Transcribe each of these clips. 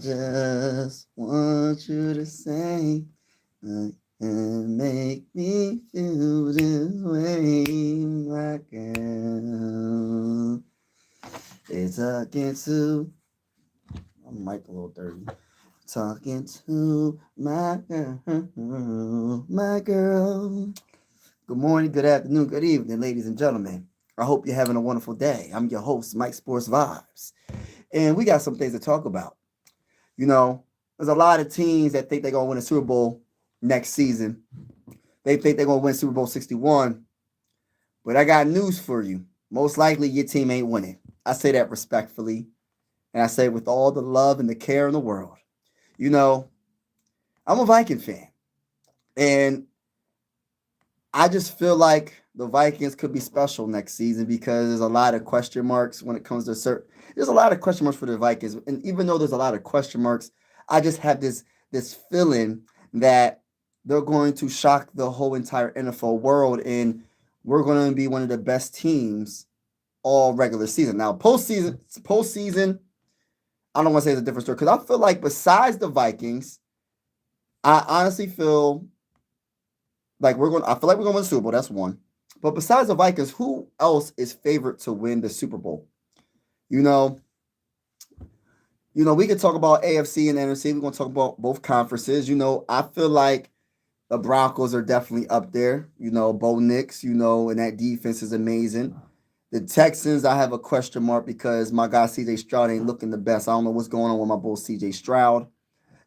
Just want you to say and make me feel this way, my girl. It's talking to my mic a little dirty. Talking to my girl, my girl. Good morning, good afternoon, good evening, ladies and gentlemen. I hope you're having a wonderful day. I'm your host, Mike Sports Vibes, and we got some things to talk about. You know, there's a lot of teams that think they're going to win a Super Bowl next season. They think they're going to win Super Bowl 61. But I got news for you. Most likely your team ain't winning. I say that respectfully. And I say it with all the love and the care in the world. You know, I'm a Viking fan. And I just feel like the Vikings could be special next season because there's a lot of question marks when it comes to certain. There's a lot of question marks for the Vikings, and even though there's a lot of question marks, I just have this feeling that they're going to shock the whole entire NFL world, and we're going to be one of the best teams all regular season. Now, postseason, I don't want to say it's a different story because I feel like besides the Vikings, I honestly feel like I feel like we're going to win the Super Bowl. That's one. But besides the Vikings, who else is favored to win the Super Bowl? You know, we could talk about AFC and NFC. We're going to talk about both conferences. I feel like the Broncos are definitely up there. Bo Nix, and that defense is amazing. The Texans, I have a question mark because my guy CJ Stroud ain't looking the best. I don't know what's going on with my bull CJ Stroud.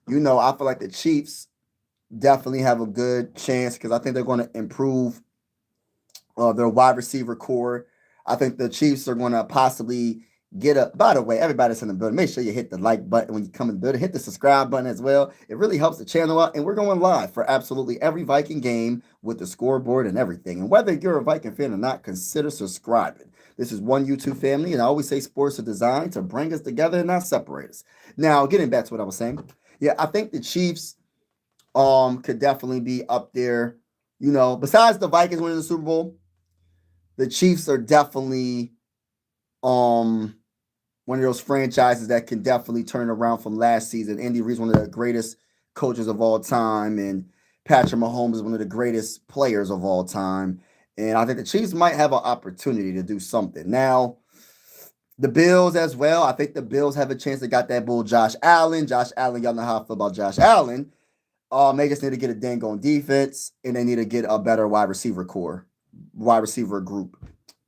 I feel like the Chiefs definitely have a good chance because I think they're going to improve their wide receiver core. I think the Chiefs are going to possibly get up. By the way, everybody's in the building. Make sure you hit the like button when you come in the building. Hit the subscribe button as well. It really helps the channel out. And we're going live for absolutely every Viking game with the scoreboard and everything. And whether you're a Viking fan or not, consider subscribing. This is one YouTube family, and I always say sports are designed to bring us together and not separate us. Now, getting back to what I was saying, yeah, I think the Chiefs could definitely be up there. Besides the Vikings winning the Super Bowl, the Chiefs are definitely one of those franchises that can definitely turn around from last season. Andy Reid's one of the greatest coaches of all time, and Patrick Mahomes is one of the greatest players of all time. And I think the Chiefs might have an opportunity to do something. Now, the Bills as well. I think the Bills have a chance. They got that bull Josh Allen. Josh Allen, y'all know how I feel about Josh Allen. They just need to get a dang on defense, and they need to get a better wide receiver group.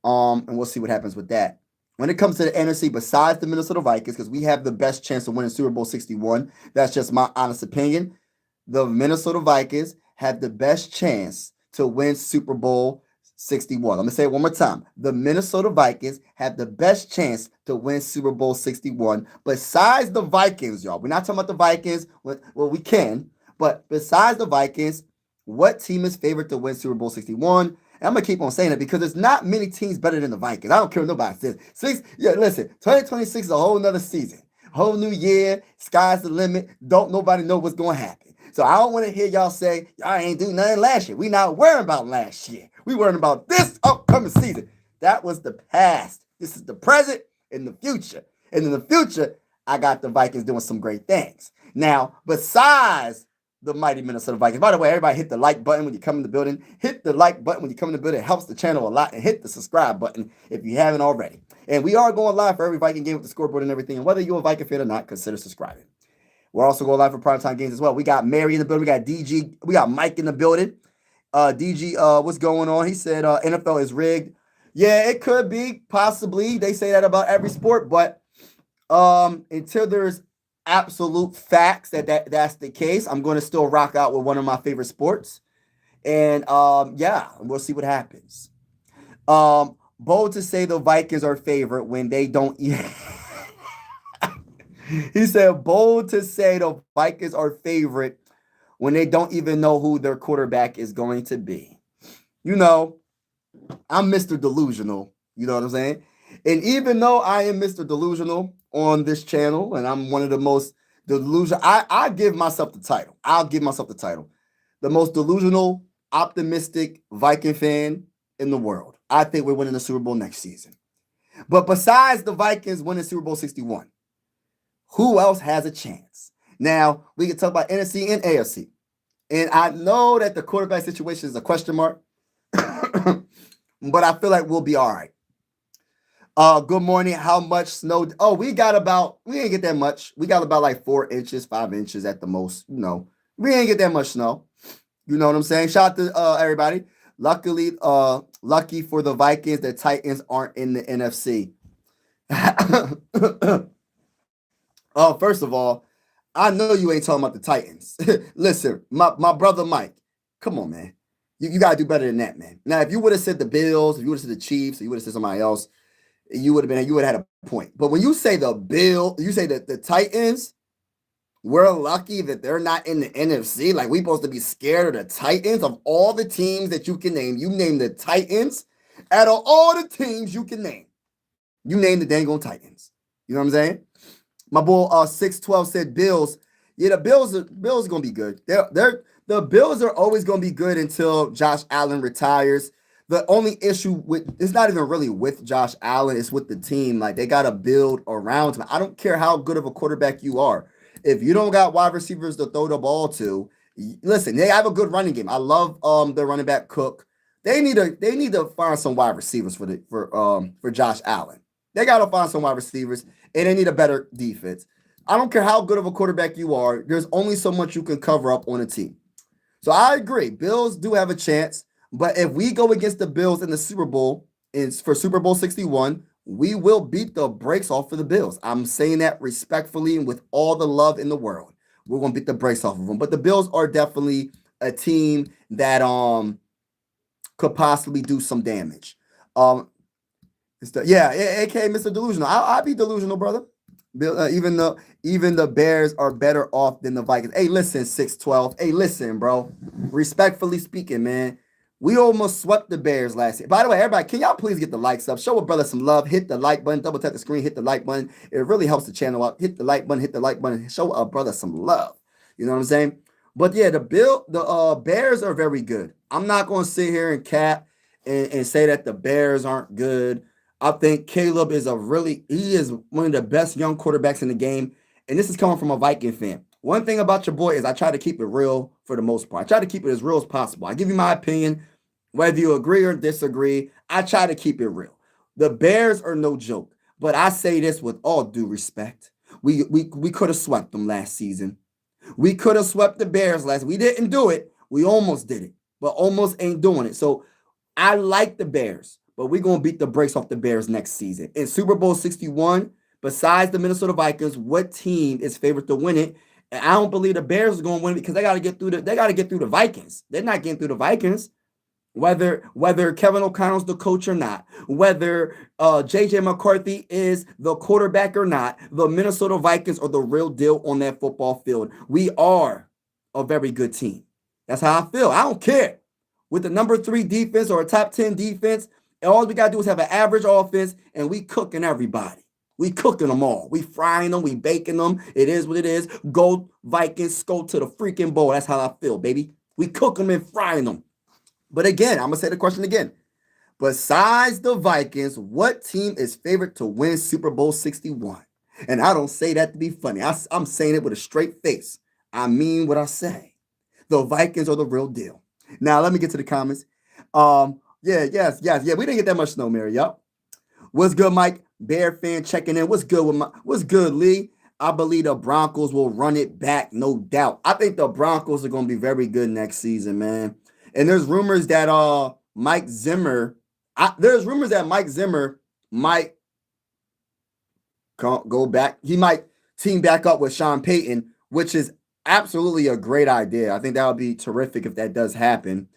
And we'll see what happens with that. When it comes to the NFC, besides the Minnesota Vikings, because we have the best chance of winning Super Bowl 61, that's just my honest opinion. The Minnesota Vikings have the best chance to win Super Bowl 61. I'm going to say it one more time. The Minnesota Vikings have the best chance to win Super Bowl 61. Besides the Vikings, y'all. We're not talking about the Vikings. Well, we can. But besides the Vikings, what team is favored to win Super Bowl 61? And I'm going to keep on saying it because there's not many teams better than the Vikings. I don't care what nobody says. Listen, 2026 is a whole nother season. Whole new year. Sky's the limit. Don't nobody know what's going to happen. So I don't want to hear y'all say, y'all ain't do nothing last year. We not worrying about last year. We worrying about this upcoming season. That was the past. This is the present and the future. And in the future, I got the Vikings doing some great things. Now, besides the mighty Minnesota Vikings. By the way, everybody hit the like button when you come in the building. Hit the like button when you come in the building. It helps the channel a lot. And hit the subscribe button if you haven't already. And we are going live for every Viking game with the scoreboard and everything. And whether you're a Viking fan or not, consider subscribing. We're also going live for primetime games as well. We got Mary in the building. We got DG. We got Mike in the building. DG, what's going on? He said NFL is rigged. Yeah, it could be, possibly. They say that about every sport. But until there's absolute facts that's the case, I'm going to still rock out with one of my favorite sports. And yeah, we'll see what happens. Bold to say the Vikings are favorite when they don't. He said, bold to say the Vikings are favorite when they don't even know who their quarterback is going to be. I'm Mr. Delusional. You know what I'm saying? And even though I am Mr. Delusional on this channel, and I'm one of the most delusional, I give myself the title. I'll give myself the title. The most delusional, optimistic Viking fan in the world. I think we're winning the Super Bowl next season. But besides the Vikings winning Super Bowl 61, Who else has a chance? Now, we can talk about NFC and AFC. And I know that the quarterback situation is a question mark, but I feel like we'll be all right. Good morning. How much snow? Oh, we ain't get that much. We got about like 4 inches, 5 inches at the most. We ain't get that much snow. You know what I'm saying? Shout out to everybody. Lucky for the Vikings, the Titans aren't in the NFC. First of all, I know you ain't talking about the Titans. Listen, my brother Mike, come on, man. You gotta do better than that, man. Now, if you would have said the Bills, if you would have said the Chiefs, or you would have said somebody else, you would have had a point. But when you say you say that the Titans, we're lucky that they're not in the NFC. Like, we supposed to be scared of the Titans of all the teams that you can name. You name the Titans out of all the teams you can name. You name the dang on Titans. You know what I'm saying? My boy 612 said Bills. Yeah, the Bills are gonna be good. The Bills are always gonna be good until Josh Allen retires. The only issue it's not even really with Josh Allen, it's with the team. Like, they gotta build around him. I don't care how good of a quarterback you are. If you don't got wide receivers to throw the ball to, listen, they have a good running game. I love the running back Cook. They need to find some wide receivers for Josh Allen. They gotta find some wide receivers, and they need a better defense. I don't care how good of a quarterback you are. There's only so much you can cover up on a team. So I agree. Bills do have a chance, but if we go against the Bills in the Super Bowl, for Super Bowl 61, we will beat the brakes off of the Bills. I'm saying that respectfully and with all the love in the world. We're going to beat the brakes off of them. But the Bills are definitely a team that could possibly do some damage. aka Mr. Delusional. I'll be delusional, brother. Even the Bears are better off than the Vikings. Hey, listen, 612. Hey, listen, bro. Respectfully speaking, man, we almost swept the Bears last year. By the way, everybody, can y'all please get the likes up? Show a brother some love. Hit the like button. Double tap the screen. Hit the like button. It really helps the channel out. Hit the like button. Hit the like button. Show a brother some love. You know what I'm saying? But yeah, the Bears are very good. I'm not going to sit here and cap and say that the Bears aren't good. I think Caleb he is one of the best young quarterbacks in the game. And this is coming from a Viking fan. One thing about your boy is I try to keep it real for the most part. I try to keep it as real as possible. I give you my opinion, whether you agree or disagree. I try to keep it real. The Bears are no joke, but I say this with all due respect. We could have swept them last season. We could have swept the Bears last. We didn't do it. We almost did it, but almost ain't doing it. So I like the Bears, but we're going to beat the brakes off the Bears next season. In Super Bowl 61, besides the Minnesota Vikings, what team is favored to win it? And I don't believe the Bears are going to win it because they got to get through the Vikings. They're not getting through the Vikings. Whether Kevin O'Connell's the coach or not, whether J.J. McCarthy is the quarterback or not, the Minnesota Vikings are the real deal on that football field. We are a very good team. That's how I feel. I don't care. With the number 3 defense or a top 10 defense, all we got to do is have an average offense, and we cooking everybody. We cooking them all. We frying them. We baking them. It is what it is. Go Vikings, go to the freaking bowl. That's how I feel, baby. We cook them and frying them. But again, I'm going to say the question again. Besides the Vikings, what team is favored to win Super Bowl 61? And I don't say that to be funny. I'm saying it with a straight face. I mean what I say. The Vikings are the real deal. Now, let me get to the comments. Yeah. We didn't get that much snow, Mary. Yup. What's good, Mike? Bear fan checking in. What's good, Lee? I believe the Broncos will run it back, no doubt. I think the Broncos are going to be very good next season, man. And there's rumors that Mike Zimmer might go back. He might team back up with Sean Payton, which is absolutely a great idea. I think that would be terrific if that does happen.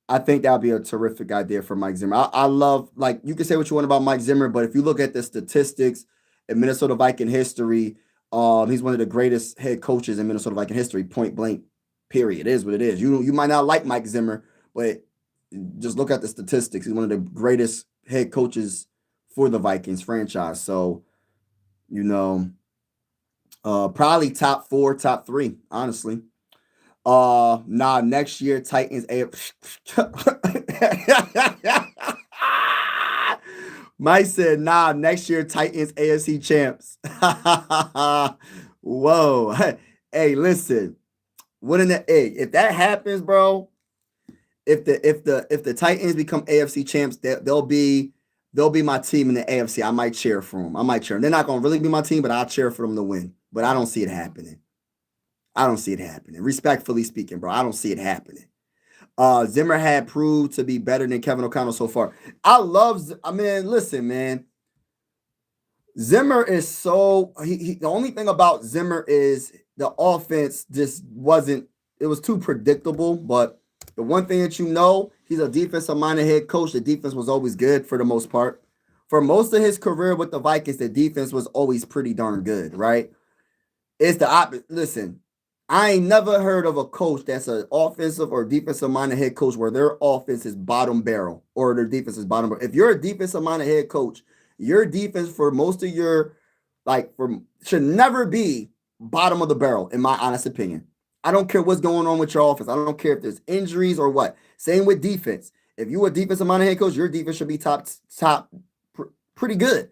I think that would be a terrific idea for Mike Zimmer. I love, like, you can say what you want about Mike Zimmer, but if you look at the statistics in Minnesota Viking history, he's one of the greatest head coaches in Minnesota Viking history, point blank. Period. It is what it is. You might not like Mike Zimmer, but just look at the statistics. He's one of the greatest head coaches for the Vikings franchise. So, probably top 4, top 3, honestly. Next year, Titans. Mike said, nah, next year Titans AFC champs. Whoa. Hey, listen. Wouldn't that hey, if that happens, bro, if the Titans become AFC champs, they'll be my team in the AFC. I might cheer for them. I might cheer. They're not gonna really be my team, but I'll cheer for them to win. But I don't see it happening. I don't see it happening. Respectfully speaking, bro, I don't see it happening. Zimmer had proved to be better than Kevin O'Connell so far. I mean, listen, man. Zimmer is so the only thing about Zimmer is the offense just wasn't it was too predictable, but the one thing that you know, he's a defensive minded head coach. The defense was always good for the most part. For most of his career with the Vikings, the defense was always pretty darn good, right? It's the opposite. Listen, I ain't never heard of a coach that's an offensive or defensive minded head coach where their offense is bottom barrel or their defense is bottom barrel. If you're a defensive minded head coach, your defense for most of your should never be bottom of the barrel, in my honest opinion. I don't care what's going on with your offense. I don't care if there's injuries or what. Same with defense. If you're a defensive minded head coach, your defense should be top pretty good.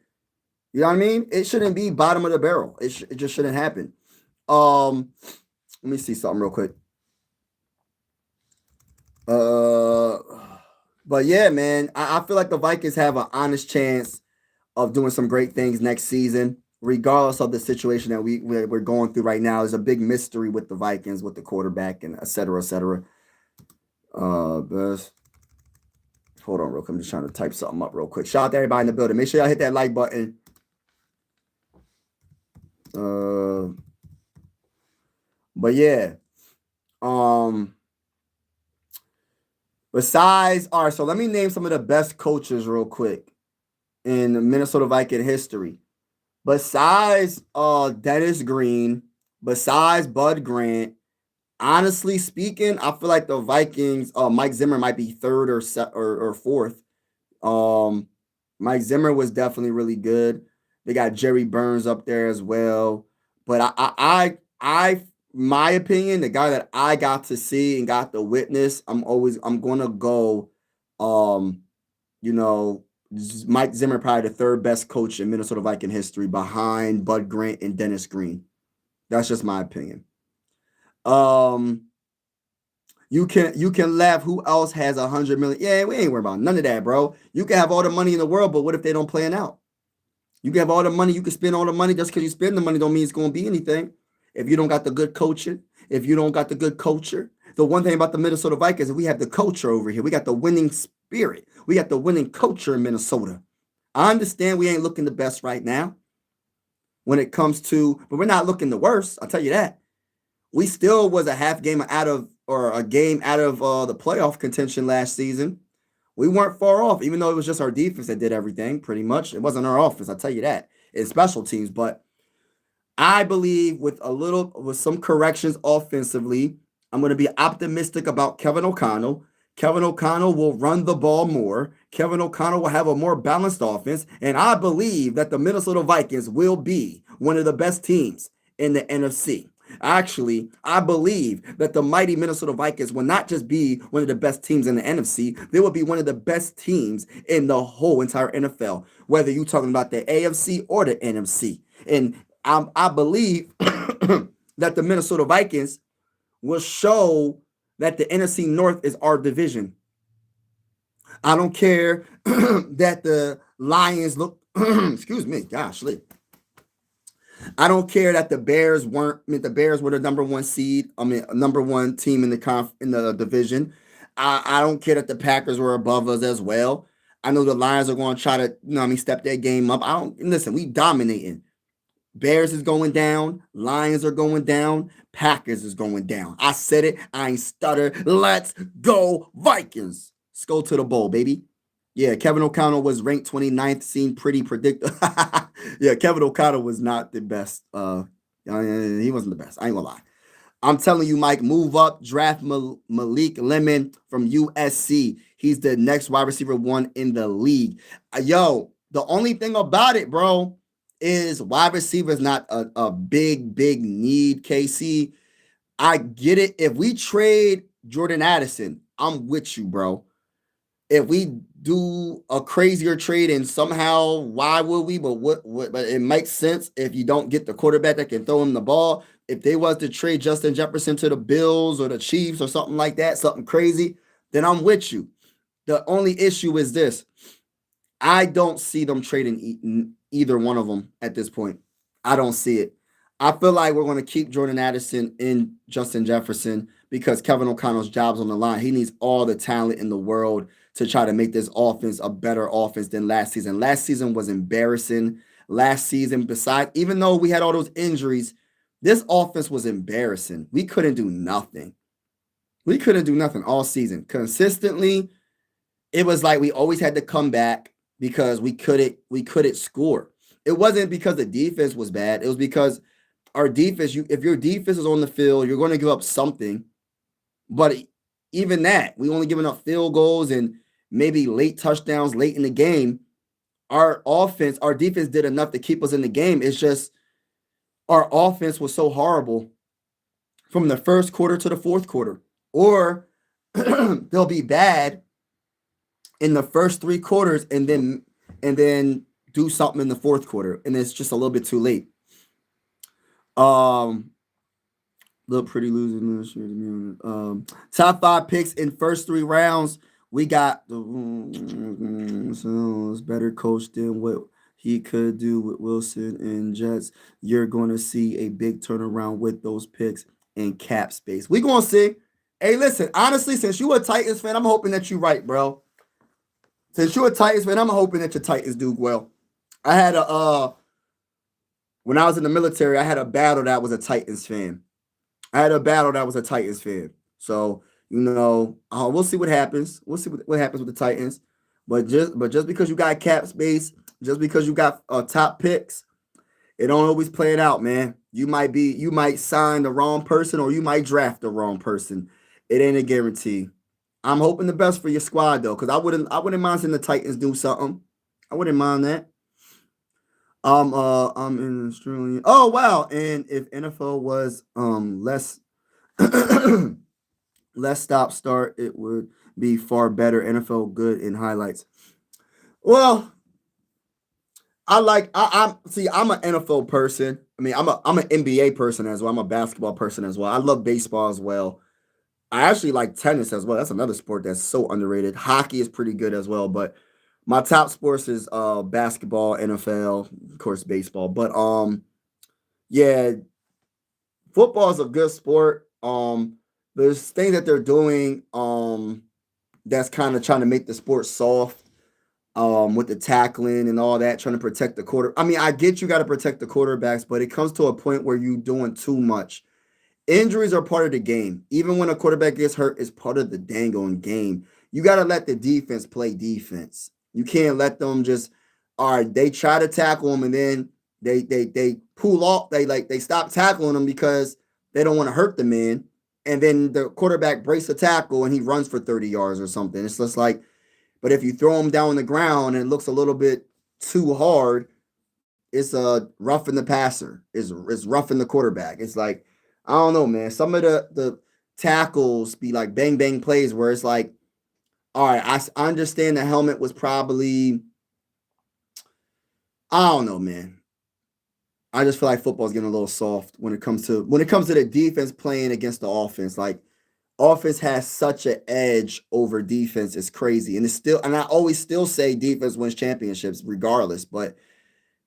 You know what I mean? It shouldn't be bottom of the barrel. It just shouldn't happen. Let me see something real quick. But yeah, man, I feel like the Vikings have an honest chance of doing some great things next season, regardless of the situation that we're going through right now. There's a big mystery with the Vikings, with the quarterback, and et cetera, et cetera. Best. Hold on, real quick. I'm just trying to type something up real quick. Shout out to everybody in the building. Make sure y'all hit that like button. But yeah. Besides, all right, so let me name some of the best coaches real quick in Minnesota Viking history. Besides Dennis Green, besides Bud Grant, honestly speaking, I feel like the Vikings, Mike Zimmer might be third or fourth. Mike Zimmer was definitely really good. They got Jerry Burns up there as well. But I my opinion, the guy that I got to see and got to witness, I'm gonna go, you know, Mike Zimmer probably the third best coach in Minnesota Viking history behind Bud Grant and Dennis Green. That's just my opinion. You can laugh. Who else has 100 million? Yeah, we ain't worried about none of that, bro. You can have all the money in the world, but what if they don't plan out? You can have all the money. You can spend all the money. Just because you spend the money don't mean it's going to be anything. If you don't got the good coaching, if you don't got the good culture, the one thing about the Minnesota Vikings is we have the culture over here. We got the winning spirit. We got the winning culture in Minnesota. I understand we ain't looking the best right now when it comes to, but we're not looking the worst. I'll tell you that. We still was a half game out of, or a game out of the playoff contention last season. We weren't far off, even though it was just our defense that did everything, pretty much. It wasn't our offense, I'll tell you that. It's special teams, but I believe with some corrections offensively, I'm going to be optimistic about Kevin O'Connell. Kevin O'Connell will run the ball more. Kevin O'Connell will have a more balanced offense. And I believe that the Minnesota Vikings will be one of the best teams in the NFC. Actually, I believe that the mighty Minnesota Vikings will not just be one of the best teams in the NFC, they will be one of the best teams in the whole entire NFL, whether you're talking about the AFC or the NFC. And I believe that the Minnesota Vikings will show that the NFC North is our division. I don't care that the Lions look, excuse me, gosh, I don't care that the Bears weren't. I mean, the Bears were the number one seed. I mean, number one team in the division. I don't care that the Packers were above us as well. I know the Lions are going to try to, step their game up. Listen. We dominating. Bears is going down. Lions are going down. Packers is going down. I said it. I ain't stutter. Let's go Vikings. Let's go to the bowl, baby. Yeah, Kevin O'Connell was ranked 29th. Seemed pretty predictable. Yeah, Kevin O'Connell was not the best. He wasn't the best. I ain't gonna lie. I'm telling you, Mike, move up. Draft Malik Lemon from USC. He's the next wide receiver one in the league. Yo, the only thing about it, bro, is wide receiver is not a big need, KC. I get it. If we trade Jordan Addison, I'm with you, bro. if we do a crazier trade and somehow, why would we? But but it makes sense if you don't get the quarterback that can throw him the ball. If they was to trade Justin Jefferson to the Bills or the Chiefs or something like that, something crazy, then I'm with you. The only issue is this. I don't see them trading either one of them at this point. I don't see it. I feel like we're going to keep Jordan Addison in Justin Jefferson because Kevin O'Connell's job's on the line. He needs all the talent in the world to try to make this offense a better offense than last season. Last season was embarrassing. Last season, besides, even though we had all those injuries, this offense was embarrassing. We couldn't do nothing. We couldn't do nothing all season. Consistently, it was like we always had to come back because we couldn't score. It wasn't because the defense was bad. It was because our defense, if your defense is on the field, you're going to give up something. But even that, we only giving up field goals and maybe late touchdowns late in the game. Our defense did enough to keep us in the game. It's just our offense was so horrible from the first quarter to the fourth quarter. Or they'll be bad in the first three quarters and then do something in the fourth quarter, and it's just a little bit too late. Look pretty losing this year. Top 5 picks in first 3 rounds. We got the better coach than what he could do with Wilson and Jets. You're going to see a big turnaround with those picks and cap space. We're going to see. Hey, listen, honestly, since you a Titans fan, I'm hoping that you're right, bro. Since you're a Titans fan, I'm hoping that your Titans do well. I had when I was in the military, I had a battle that was a Titans fan. So, we'll see what happens. We'll see what happens with the Titans. But just because you got cap space, just because you got top picks, it don't always play it out, man. You might sign the wrong person or you might draft the wrong person. It ain't a guarantee. I'm hoping the best for your squad though, because I wouldn't mind seeing the Titans do something. I wouldn't mind that. I'm in Australia. Oh wow! And if NFL was less less stop start, it would be far better. NFL good in highlights. Well, I'm an NFL person. I mean, I'm an NBA person as well. I'm a basketball person as well. I love baseball as well. I actually like tennis as well. That's another sport that's so underrated. Hockey is pretty good as well, but my top sports is basketball, NFL, of course, baseball. But yeah, football is a good sport. There's things that they're doing that's kind of trying to make the sport soft. With the tackling and all that, trying to protect the quarter. I mean, I get you got to protect the quarterbacks, but it comes to a point where you're doing too much. Injuries are part of the game. Even when a quarterback gets hurt, it's part of the dang on game. You got to let the defense play defense. You can't let them just, all right, they try to tackle them and then they pull off. They stop tackling them because they don't want to hurt the man. And then the quarterback breaks the tackle and he runs for 30 yards or something. It's just like, but if you throw him down on the ground and it looks a little bit too hard, it's roughing the passer. It's roughing the quarterback. It's like, I don't know, man. Some of the tackles be like bang bang plays where it's like, all right, I understand the helmet was probably, I don't know, man. I just feel like football's getting a little soft when it comes to the defense playing against the offense. Like offense has such an edge over defense. It's crazy. And I always still say defense wins championships regardless, but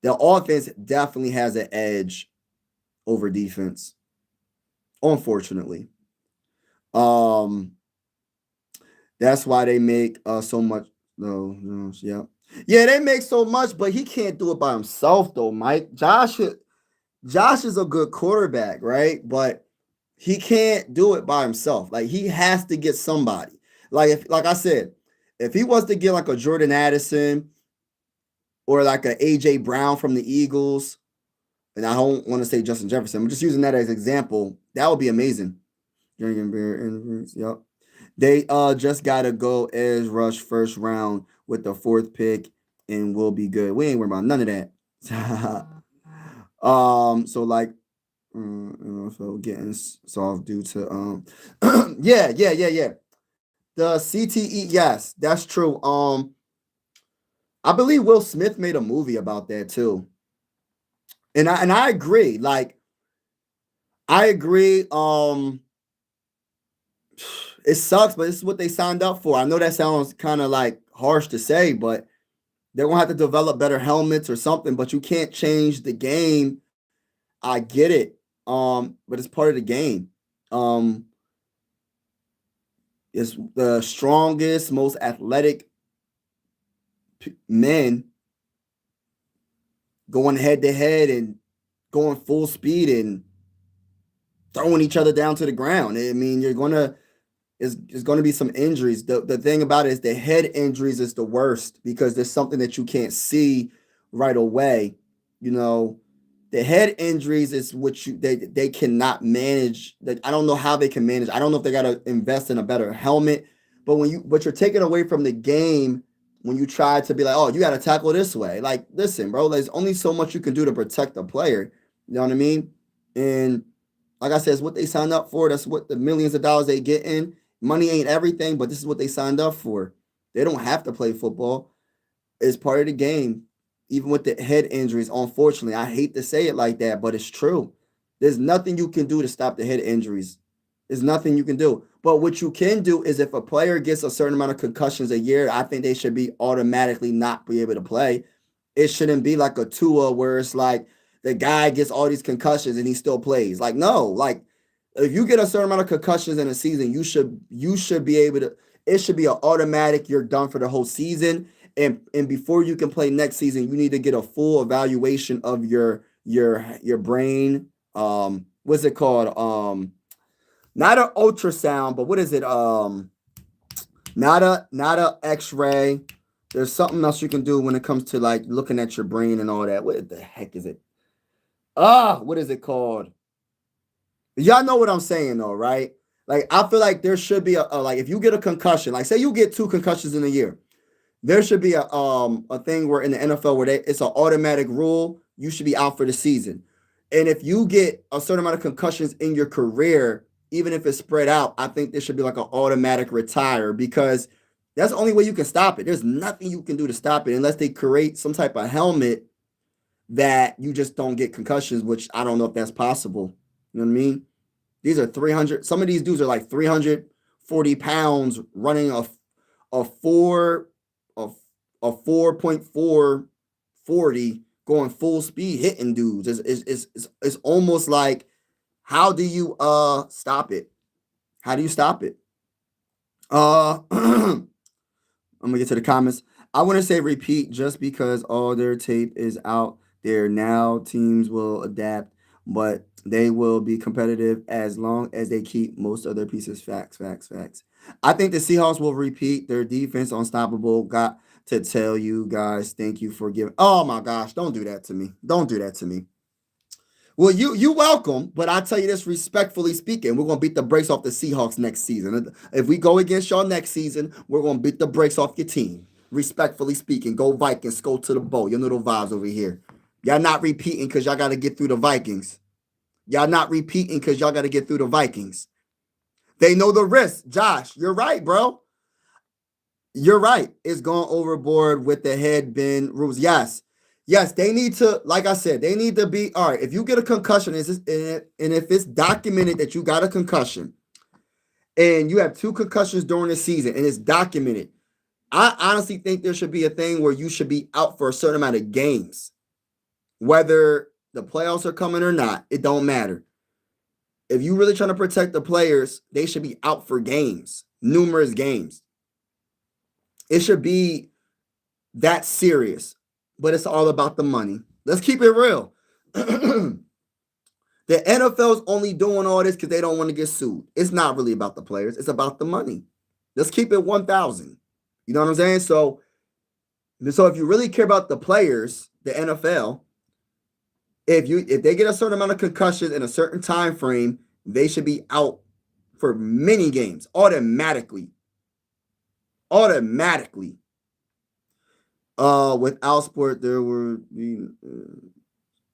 the offense definitely has an edge over defense. Unfortunately. That's why they make so much. No, yeah. Yeah, they make so much, but he can't do it by himself though, Mike. Josh is a good quarterback, right? But he can't do it by himself. Like he has to get somebody. Like I said, if he was to get like a Jordan Addison or like a AJ Brown from the Eagles, and I don't want to say Justin Jefferson, I'm just using that as an example. That would be amazing. Yep. They just gotta go edge rush first round with the 4th pick, and we'll be good. We ain't worried about none of that. So like so getting soft due to yeah. The CTE, yes, that's true. I believe Will Smith made a movie about that too. And I agree. Like, I agree. It sucks, but this is what they signed up for. I know that sounds kind of like harsh to say, but they're gonna have to develop better helmets or something. But you can't change the game. I get it. But it's part of the game. Um, it's the strongest, most athletic men going head to head and going full speed and throwing each other down to the ground. I mean, you're gonna is going to be some injuries. The thing about it is the head injuries is the worst because there's something that you can't see right away. You know, the head injuries is what they cannot manage. That I don't know how they can manage. I don't know if they got to invest in a better helmet. But you're taking away from the game when you try to be like, oh, you got to tackle this way. Like, listen, bro, there's only so much you can do to protect the player. You know what I mean? And like I said, it's what they signed up for. That's what the millions of dollars they get in. Money ain't everything, but this is what they signed up for. They don't have to play football. It's part of the game, even with the head injuries. Unfortunately, I hate to say it like that, but it's true. There's nothing you can do to stop the head injuries. There's nothing you can do. But what you can do is if a player gets a certain amount of concussions a year, I think they should be automatically not be able to play. It shouldn't be like a Tua where it's like the guy gets all these concussions and he still plays. Like, no, like if you get a certain amount of concussions in a season, you should be able to. It should be an automatic. You're done for the whole season, and before you can play next season, you need to get a full evaluation of your brain. What's it called? Not an ultrasound, but what is it? Not a X-ray. There's something else you can do when it comes to like looking at your brain and all that. What the heck is it? What is it called? Y'all know what I'm saying though, right? Like I feel like there should be a like if you get a concussion, like say you get two concussions in a year, there should be a thing where in the NFL where it's an automatic rule, you should be out for the season. And if you get a certain amount of concussions in your career, even if it's spread out, I think there should be like an automatic retire because that's the only way you can stop it. There's nothing you can do to stop it unless they create some type of helmet that you just don't get concussions, which I don't know if that's possible. You know what I mean? These are 300. Some of these dudes are like 340 pounds running a four a, a 4.440 going full speed hitting dudes. It's almost like how do you stop it? How do you stop it? I'm gonna get to the comments. I want to say repeat just because all their tape is out there now. Teams will adapt, but they will be competitive as long as they keep most of their pieces. Facts, facts, facts. I think the Seahawks will repeat their defense unstoppable. Got to tell you guys, thank you for giving. Oh my gosh, don't do that to me. Don't do that to me. Well, you welcome, but I tell you this respectfully speaking, we're gonna beat the brakes off the Seahawks next season. If we go against y'all next season, we're gonna beat the brakes off your team. Respectfully speaking, go Vikings, go to the bowl. Your little vibes over here. Y'all not repeating because y'all got to get through the Vikings. Y'all not repeating because y'all got to get through the Vikings. They know the risk. Josh, you're right, bro. You're right. It's gone overboard with the head bend rules. Yes. Yes, they need to, like I said, they need to be all right. If you get a concussion, and if it's documented that you got a concussion and you have two concussions during the season and it's documented, I honestly think there should be a thing where you should be out for a certain amount of games. Whether the playoffs are coming or not, it don't matter. If you really trying to protect the players, they should be out for games, numerous games. It should be that serious, but it's all about the money. Let's keep it real. The NFL's only doing all this because they don't want to get sued. It's not really about the players. It's about the money. Let's keep it 1,000. You know what I'm saying? So if you really care about the players, the NFL, if they get a certain amount of concussions in a certain time frame, they should be out for many games automatically. Automatically. Without sport, there were the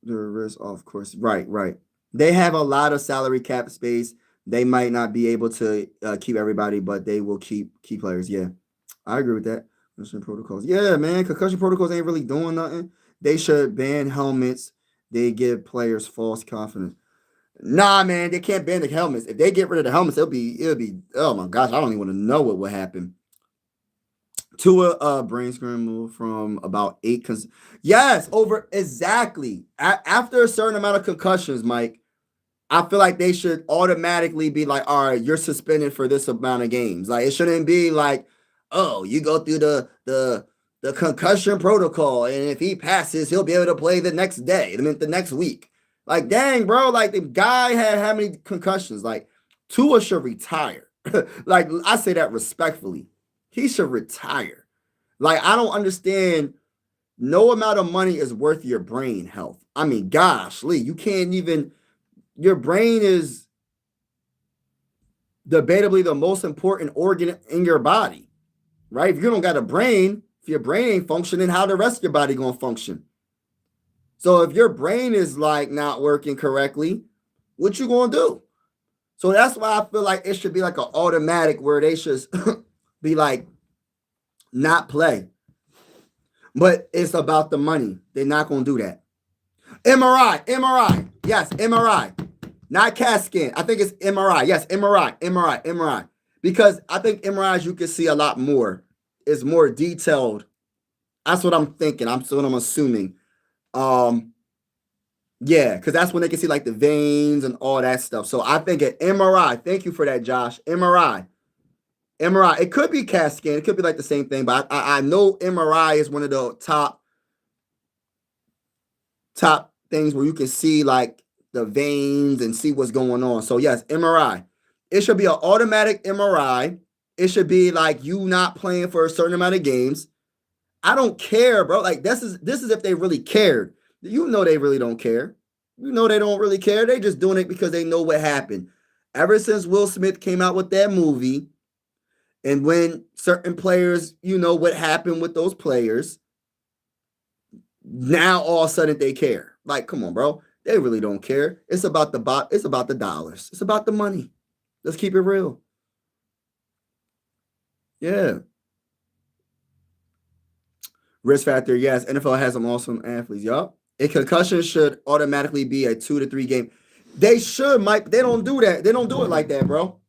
risks, of course. Right, right. They have a lot of salary cap space. they might not be able to keep everybody, but they will keep key players. Yeah, I agree with that. Concussion protocols. Yeah, man, concussion protocols ain't really doing nothing. They should ban helmets. They give players false confidence. Nah, man, they can't ban the helmets. If they get rid of the helmets, it'll be. Oh my gosh, I don't even want to know what would happen. To a brain scramble from about eight. Yes, over exactly. After a certain amount of concussions, Mike, I feel like they should automatically be like, all right, you're suspended for this amount of games. Like it shouldn't be like, oh, you go through the concussion protocol, and if he passes, he'll be able to play the next day. I mean, the next week. Like, dang, bro, like the guy had how many concussions? Like, Tua should retire. Like, I say that respectfully. He should retire. Like, I don't understand. No amount of money is worth your brain health. I mean, gosh, Lee, you can't even. Your brain is debatably the most important organ in your body, right? If you don't got a brain, if your brain ain't functioning, how the rest of your body gonna function? So if your brain is like not working correctly, what you gonna do? So that's why I feel like it should be like an automatic where they should be like not play. But it's about the money. They're not gonna do that. MRI. Yes, MRI. Not CAT scan. I think it's MRI. Yes, MRI. Because I think MRIs you can see a lot more. It's more detailed. That's what I'm thinking. That's what I'm assuming. Yeah, because that's when they can see like the veins and all that stuff. So I think an MRI. Thank you for that, Josh. MRI. It could be CAT scan. It could be like the same thing, but I know MRI is one of the top things where you can see like the veins and see what's going on. So yes, MRI. It should be an automatic MRI. It should be like you not playing for a certain amount of games. I don't care, bro. Like this is if they really cared. You know they really don't care. You know they don't really care. They just doing it because they know what happened. Ever since Will Smith came out with that movie, and when certain players, you know what happened with those players, now all of a sudden they care. Like, come on, bro. They really don't care. It's about the it's about the dollars. It's about the money. Let's keep it real. Yeah. Risk factor, yes. NFL has some awesome athletes. Yup. A concussion should automatically be a 2 to 3 game. They should, Mike. They don't do that. They don't do it like that, bro.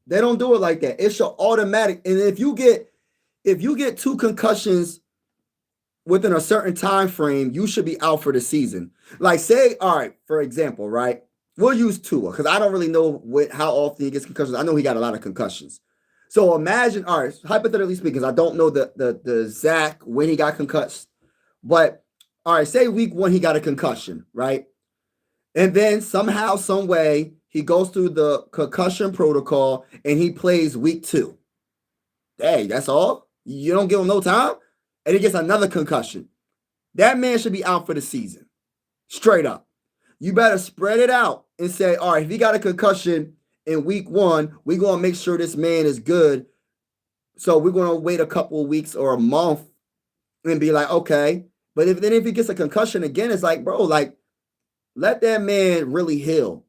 They don't do it like that. It should automatic. And if you get 2 concussions within a certain time frame, you should be out for the season. Like, say, all right, for example, right? We'll use Tua because I don't really know how often he gets concussions. I know he got a lot of concussions. So imagine, all right, hypothetically speaking, I don't know the Zach when he got concussed, but all right, say week 1 he got a concussion, right? And then somehow, some way, he goes through the concussion protocol and he plays week 2. Hey, that's all? You don't give him no time? And he gets another concussion. That man should be out for the season. Straight up. You better spread it out and say, all right, if he got a concussion in week 1, we're going to make sure this man is good. So we're going to wait a couple of weeks or a month and be like, okay. But if he gets a concussion again, it's like, bro, like, let that man really heal.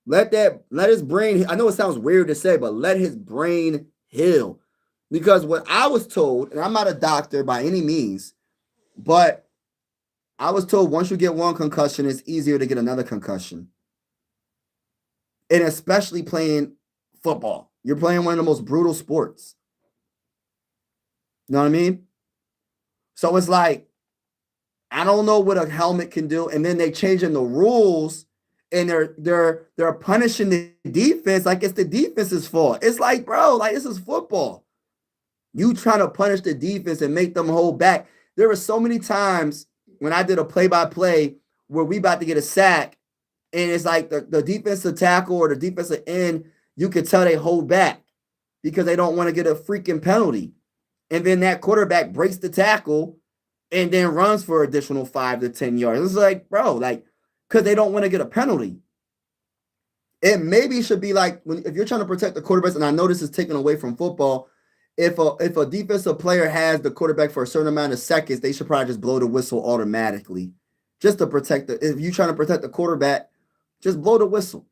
Let his brain, I know it sounds weird to say, but let his brain heal. Because what I was told, and I'm not a doctor by any means, but I was told once you get one concussion, it's easier to get another concussion. And especially playing football. You're playing one of the most brutal sports. You know what I mean? So it's like, I don't know what a helmet can do. And then they changing the rules and they're punishing the defense like it's the defense's fault. It's like, bro, like this is football. You trying to punish the defense and make them hold back. There were so many times when I did a play-by-play where we about to get a sack, and it's like the defensive tackle or the defensive end, you could tell they hold back because they don't want to get a freaking penalty. And then that quarterback breaks the tackle and then runs for additional 5 to 10 yards. It's like, bro, like, because they don't want to get a penalty. It maybe should be like, if you're trying to protect the quarterbacks, and I know this is taken away from football, if a defensive player has the quarterback for a certain amount of seconds, they should probably just blow the whistle automatically, just to protect if you're trying to protect the quarterback, just blow the whistle.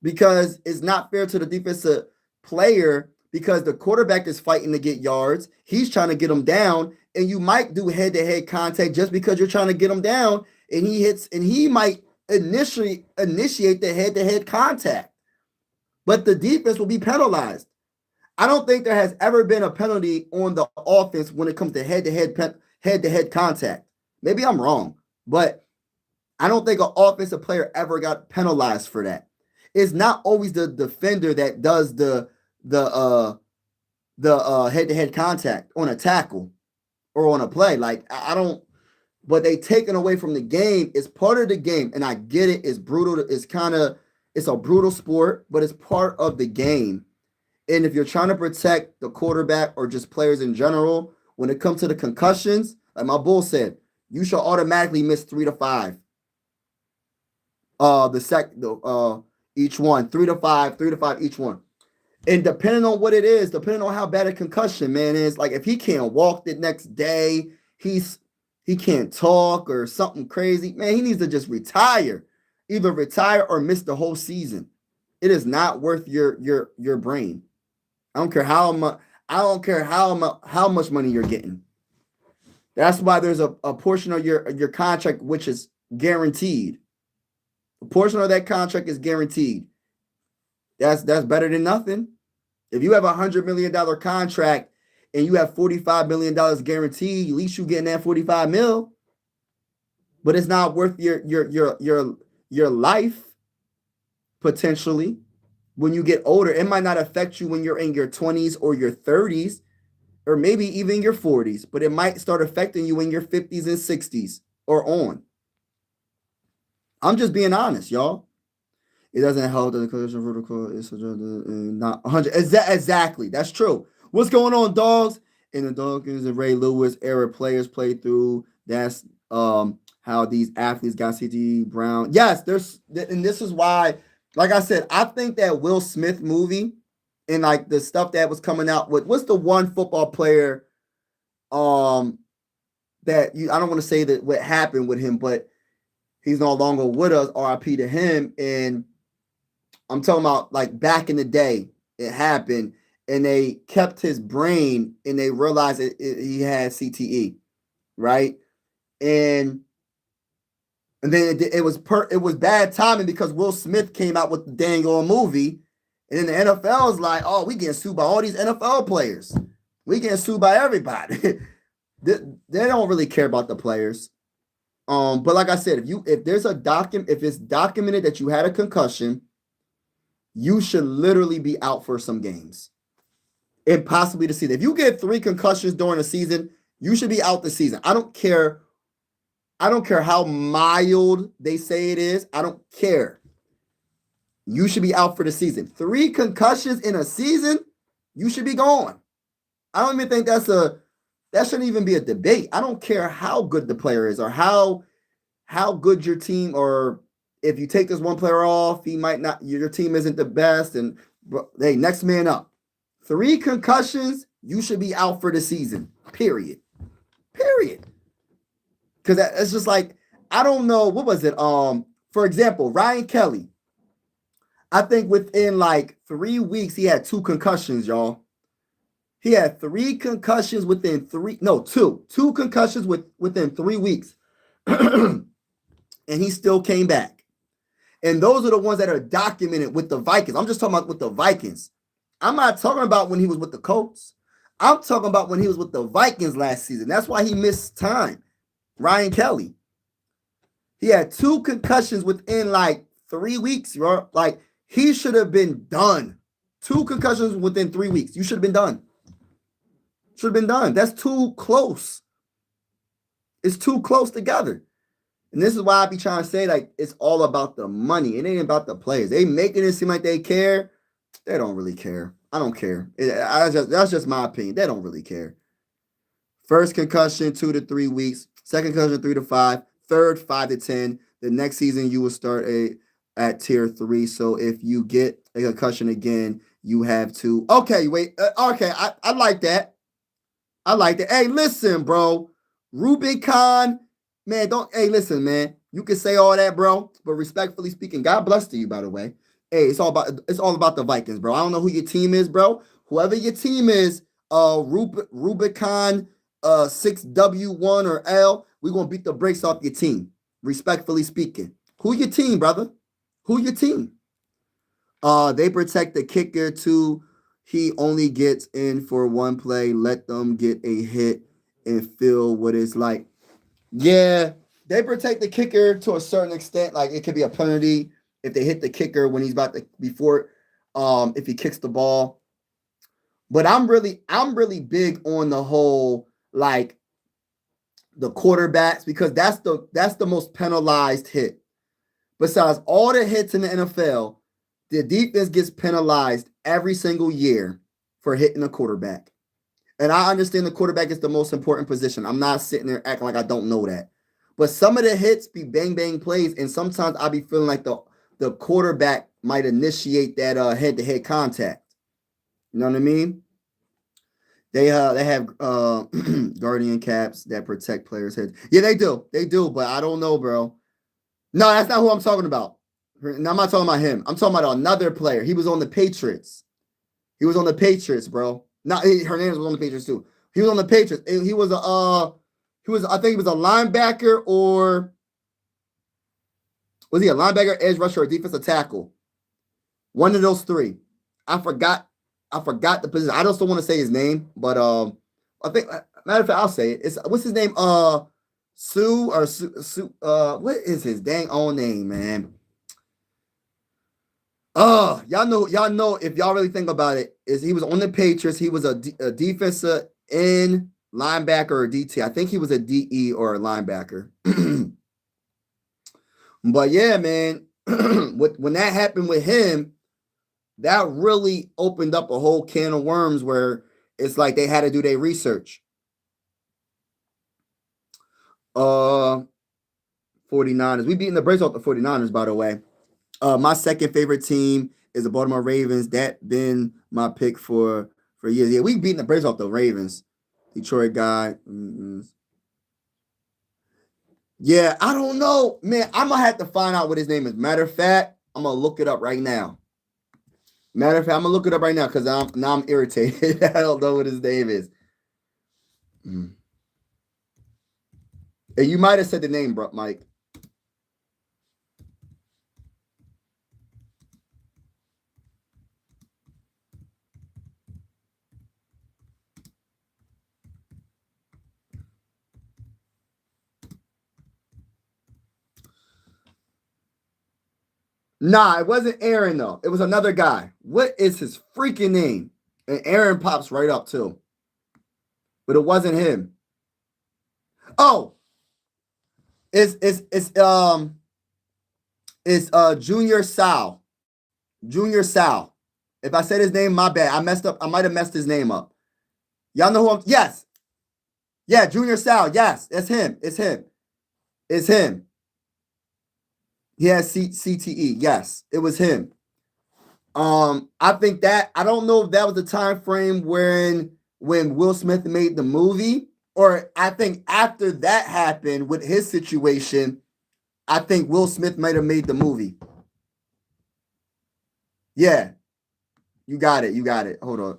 because it's not fair to the defensive player because the quarterback is fighting to get yards. He's trying to get them down, and you might do head-to-head contact just because you're trying to get him down, and he hits, and he might initiate the head-to-head contact. But the defense will be penalized. I don't think there has ever been a penalty on the offense when it comes to head-to-head contact. Maybe I'm wrong, but I don't think an offensive player ever got penalized for that. It's not always the defender that does the head-to-head contact on a tackle or on a play. Like I don't, but they taken away from the game. It's part of the game, and I get it. It's brutal. It's a brutal sport, but it's part of the game. And if you're trying to protect the quarterback or just players in general, when it comes to the concussions, like my bull said, you should automatically miss 3 to 5. Each one, 3 to 5 each one. And depending on what it is, depending on how bad a concussion, man, is, like if he can't walk the next day, he can't talk or something crazy, man, he needs to just retire. Either retire or miss the whole season. It is not worth your brain. I don't care how much. I don't care how much money you're getting. That's why there's a portion of your contract which is guaranteed. A portion of that contract is guaranteed. That's better than nothing. If you have $100 million contract and you have $45 million guaranteed, at least you getting that 45 mil. But it's not worth your life potentially. When you get older, it might not affect you when you're in your 20s or your 30s, or maybe even your 40s, but it might start affecting you in your 50s and 60s or on. I'm just being honest, y'all. It doesn't help that the collision protocol is not 100. Exactly. That's true. What's going on, dogs? In the Dawkins and Ray Lewis era players play through. That's how these athletes got C.T. Brown. Yes, and this is why, like I said, I think that Will Smith movie and like the stuff that was coming out with, what's the one football player that I don't want to say that what happened with him, but he's no longer with us, RIP to him. And I'm talking about like back in the day, it happened and they kept his brain and they realized he had CTE, right? And then it was bad timing because Will Smith came out with the dang old movie, and then the NFL is like, oh, we getting sued by all these NFL players. We getting sued by everybody. They don't really care about the players. But like I said, if it's documented that you had a concussion, you should literally be out for some games. And possibly the season. If you get 3 concussions during the season, you should be out the season. I don't care how mild they say it is. I don't care. You should be out for the season. 3 concussions in a season, you should be gone. I don't even think that shouldn't even be a debate. I don't care how good the player is or how good your team, or if you take this one player off, he might not, your team isn't the best, and hey, next man up. 3 concussions, you should be out for the season. Period. Because it's just like, I don't know, what was it? For example, Ryan Kelly. I think within like 3 weeks, he had 2 concussions, y'all. He had 3 concussions within 2 concussions within 3 weeks. And he still came back. And those are the ones that are documented with the Vikings. I'm just talking about with the Vikings. I'm not talking about when he was with the Colts. I'm talking about when he was with the Vikings last season. That's why he missed time. Ryan Kelly. He had 2 concussions within like 3 weeks, bro. Like, he should have been done. 2 concussions within 3 weeks. You should have been done. Should have been done. That's too close. It's too close together. And this is why I be trying to say, like, it's all about the money. It ain't about the players. They making it seem like they care. They don't really care. I don't care. That's just my opinion. They don't really care. First concussion, 2 to 3 weeks. Second concussion, 3 to 5. Third, 5 to 10. The next season, you will start at tier 3. So if you get a concussion again, you have to. Okay, wait. Okay, I like that. I like that. Hey, listen, bro. Rubicon, man, don't. Hey, listen, man. You can say all that, bro. But respectfully speaking, God bless to you, by the way. Hey, it's all about the Vikings, bro. I don't know who your team is, bro. Whoever your team is, Rubicon, 6W1 or L, we're gonna beat the brakes off your team. Respectfully speaking. Who your team, brother? Who your team? They protect the kicker too. He only gets in for one play. Let them get a hit and feel what it's like. Yeah, they protect the kicker to a certain extent. Like it could be a penalty if they hit the kicker when he's about to before if he kicks the ball. But I'm really big on the whole like the quarterbacks because that's the most penalized hit. Besides all the hits in the NFL, the defense gets penalized every single year for hitting a quarterback. And I understand the quarterback is the most important position. I'm not sitting there acting like I don't know that. But some of the hits be bang bang plays, and sometimes I be feeling like the quarterback might initiate that head to head contact. You know what I mean? They have guardian caps that protect players' heads. Yeah, they do, but I don't know, bro. No, that's not who I'm talking about. No, I'm not talking about him. I'm talking about another player. He was on the Patriots. He was on the Patriots, bro. Not Hernandez was on the Patriots too. He was on the Patriots. I think he was a linebacker or was he a linebacker, edge rusher, or defensive tackle? One of those three. I forgot. I forgot the position. I just don't want to say his name, but I think matter of fact, I'll say it. It's what's his name? Sue or Sue. What is his dang own name, man? Y'all know if y'all really think about it, is he was on the Patriots. He was a defensive end linebacker or DT. I think he was a DE or a linebacker. But yeah, man, when that happened with him, that really opened up a whole can of worms where it's like they had to do their research. 49ers. We beating the brakes off the 49ers, by the way. My second favorite team is the Baltimore Ravens. That been my pick for years. Yeah, we beating the brakes off the Ravens. Detroit guy. Mm-hmm. Yeah, I don't know, man. I'm gonna have to find out what his name is. Matter of fact, I'm gonna look it up right now. Matter of fact, I'm gonna look it up right now because I'm irritated. I don't know what his name is. Mm. And you might have said the name, bro, Mike. Nah, it wasn't Aaron though. It was another guy. What is his freaking name? And Aaron pops right up too. But it wasn't him. Oh, it's Junior Sal. Junior Sal. If I said his name, my bad. I messed up. I might have messed his name up. Y'all know who I'm. Yes. Yeah, Junior Sal. Yes, it's him. It's him. It's him. He has CTE. Yes, it was him. I think that I don't know if that was the time frame when Will Smith made the movie, or I think after that happened with his situation, I think Will Smith might have made the movie. Yeah, you got it. You got it. Hold on.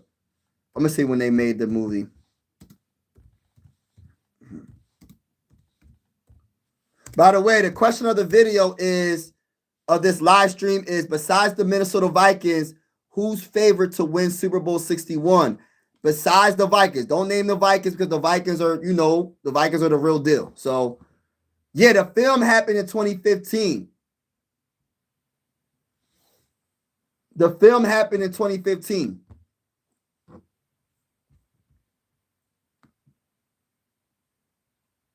I'm gonna see when they made the movie. By the way, the question of the video is of this live stream is besides the Minnesota Vikings, who's favored to win Super Bowl 61? Besides the Vikings. Don't name the Vikings because the Vikings are, the Vikings are the real deal. So, yeah, the film happened in 2015. The film happened in 2015.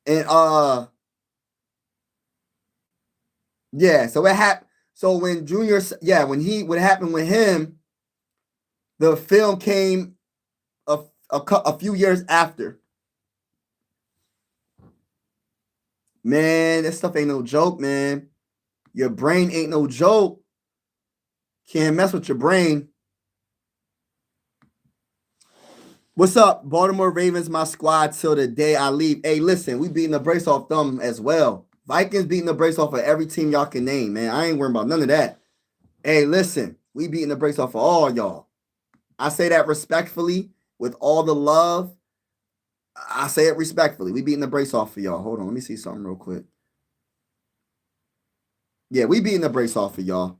And yeah, so it happened. So when what happened with him, the film came a few years after. Man, that stuff ain't no joke, man. Your brain ain't no joke. Can't mess with your brain. What's up, Baltimore Ravens, my squad till the day I leave. Hey, listen, we beating the brakes off them as well. Vikings beating the brakes off of every team y'all can name, man. I ain't worrying about none of that. Hey, listen, we beating the brakes off of all y'all. I say that respectfully, with all the love. I say it respectfully. We beating the brakes off of y'all. Hold on, let me see something real quick. Yeah, we beating the brakes off of y'all.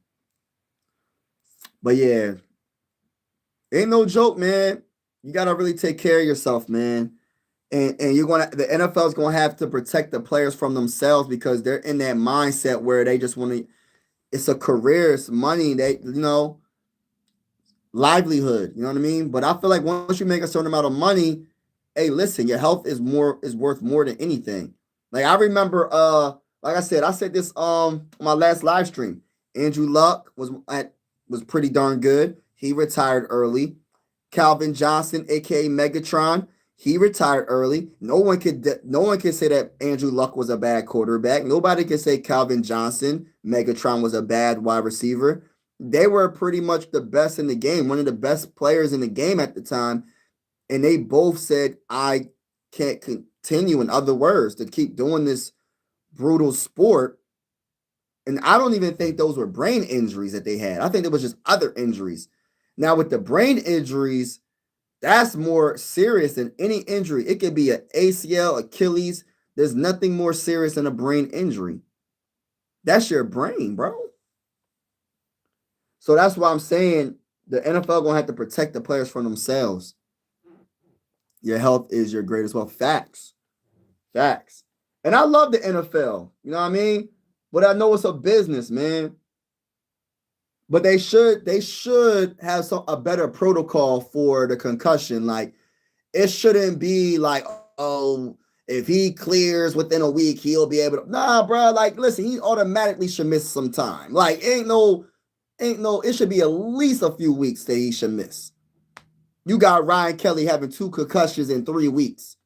But yeah, ain't no joke, man. You gotta really take care of yourself, man. And you're gonna the NFL is gonna have to protect the players from themselves because they're in that mindset where they just want to. It's a career, it's money. Livelihood. You know what I mean? But I feel like once you make a certain amount of money, hey, listen, your health is worth more than anything. Like I remember, like I said this my last live stream. Andrew Luck was pretty darn good. He retired early. Calvin Johnson, aka Megatron, he retired early. No one could say that Andrew Luck was a bad quarterback. Nobody can say Calvin Johnson, Megatron, was a bad wide receiver. They were pretty much the best in the game, one of the best players in the game at the time. And they both said, I can't continue, in other words, to keep doing this brutal sport. And I don't even think those were brain injuries that they had. I think it was just other injuries. Now, with the brain injuries, that's more serious than any injury. It could be an ACL, Achilles. There's nothing more serious than a brain injury. That's your brain, bro. So that's why I'm saying the NFL gonna have to protect the players from themselves. Your health is your greatest wealth. Facts. Facts. And I love the NFL. You know what I mean? But I know it's a business, man. But they should have a better protocol for the concussion. Like it shouldn't be like, oh, if he clears within a week, he'll be able to. Nah, bro. Like, listen, he automatically should miss some time. Like, ain't no. It should be at least a few weeks that he should miss. You got Ryan Kelly having 2 concussions in 3 weeks.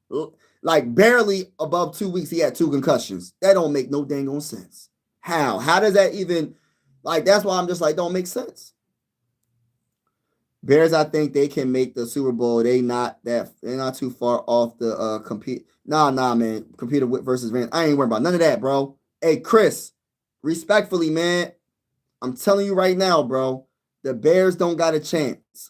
Like barely above 2 weeks, he had 2 concussions. That don't make no dang on sense. How? How does that even? Like, that's why I'm just like, don't make sense. Bears, I think they can make the Super Bowl. They're not too far off the compete. Nah, man. Computer versus Rams. I ain't worried about none of that, bro. Hey, Chris, respectfully, man, I'm telling you right now, bro, the Bears don't got a chance.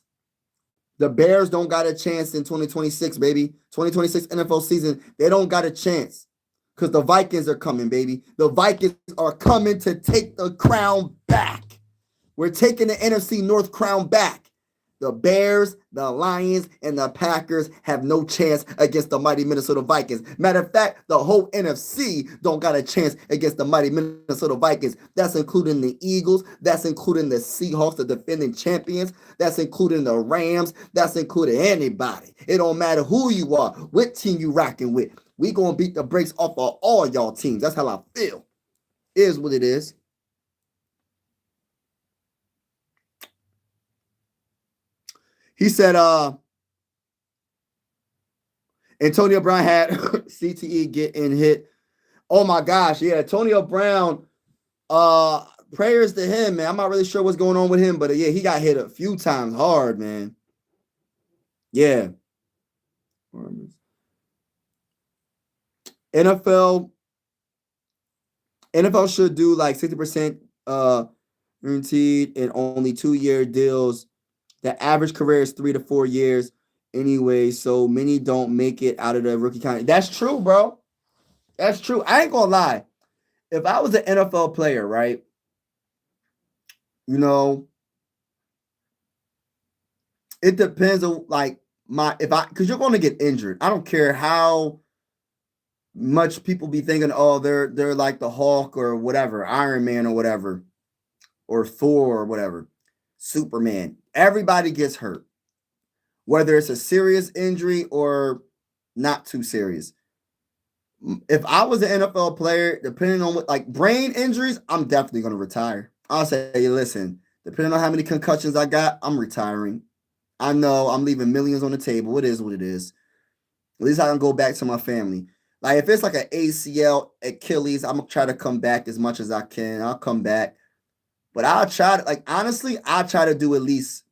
The Bears don't got a chance in 2026, baby. 2026 NFL season, they don't got a chance. Because the Vikings are coming, baby. The Vikings are coming to take the crown back. We're taking the NFC North crown back. The Bears, the Lions, and the Packers have no chance against the mighty Minnesota Vikings. Matter of fact, the whole NFC don't got a chance against the mighty Minnesota Vikings. That's including the Eagles. That's including the Seahawks, the defending champions. That's including the Rams. That's including anybody. It don't matter who you are, what team you rocking with. We gonna beat the brakes off of all y'all teams. That's how I feel. It is what it is. He said, Antonio Brown had CTE getting hit. Oh my gosh, yeah, Antonio Brown. Prayers to him, man. I'm not really sure what's going on with him, but yeah, he got hit a few times hard, man. Yeah. NFL NFL should do like 60% guaranteed and only 2-year deals. The average career is 3 to 4 years anyway, so many don't make it out of the rookie contract. That's true, bro. That's true. I ain't gonna lie. If I was an NFL player, right? You know, it depends on like my if I because you're gonna get injured. I don't care how much people be thinking, oh, they're like the Hulk or whatever, Iron Man or whatever, or Thor or whatever, Superman. Everybody gets hurt, whether it's a serious injury or not too serious. If I was an NFL player, depending on what, like brain injuries, I'm definitely going to retire. I'll say, hey, listen, depending on how many concussions I got, I'm retiring. I know I'm leaving millions on the table. It is what it is. At least I can go back to my family. Like if it's like an ACL, Achilles, I'm gonna try to come back as much as I can. I'll come back, but I'll try to like honestly, I'll try to do at least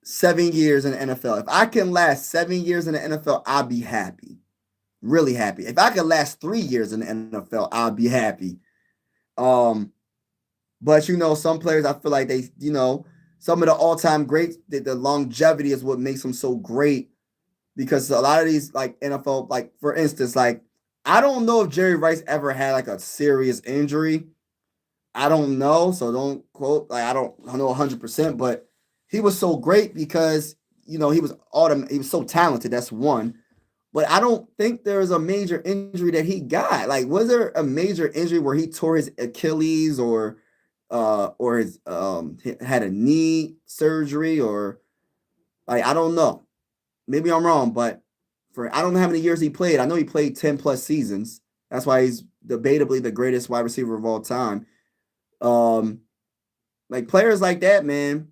7 years in the NFL. If I can last 7 years in the NFL, I'll be happy, really happy. If I could last 3 years in the NFL, I'll be happy. Um, But some players I feel like they, some of the all-time greats, the longevity is what makes them so great because a lot of these like NFL, like for instance, like I don't know if Jerry Rice ever had like a serious injury. I don't know, so don't quote. Like I don't know 100%, but he was so great because he was so talented. That's one. But I don't think there was a major injury that he got. Like, was there a major injury where he tore his Achilles or his had a knee surgery or like I don't know. Maybe I'm wrong, but for I don't know how many years he played. I know he played 10 plus seasons. That's why he's debatably the greatest wide receiver of all time. Um, like players like that, man,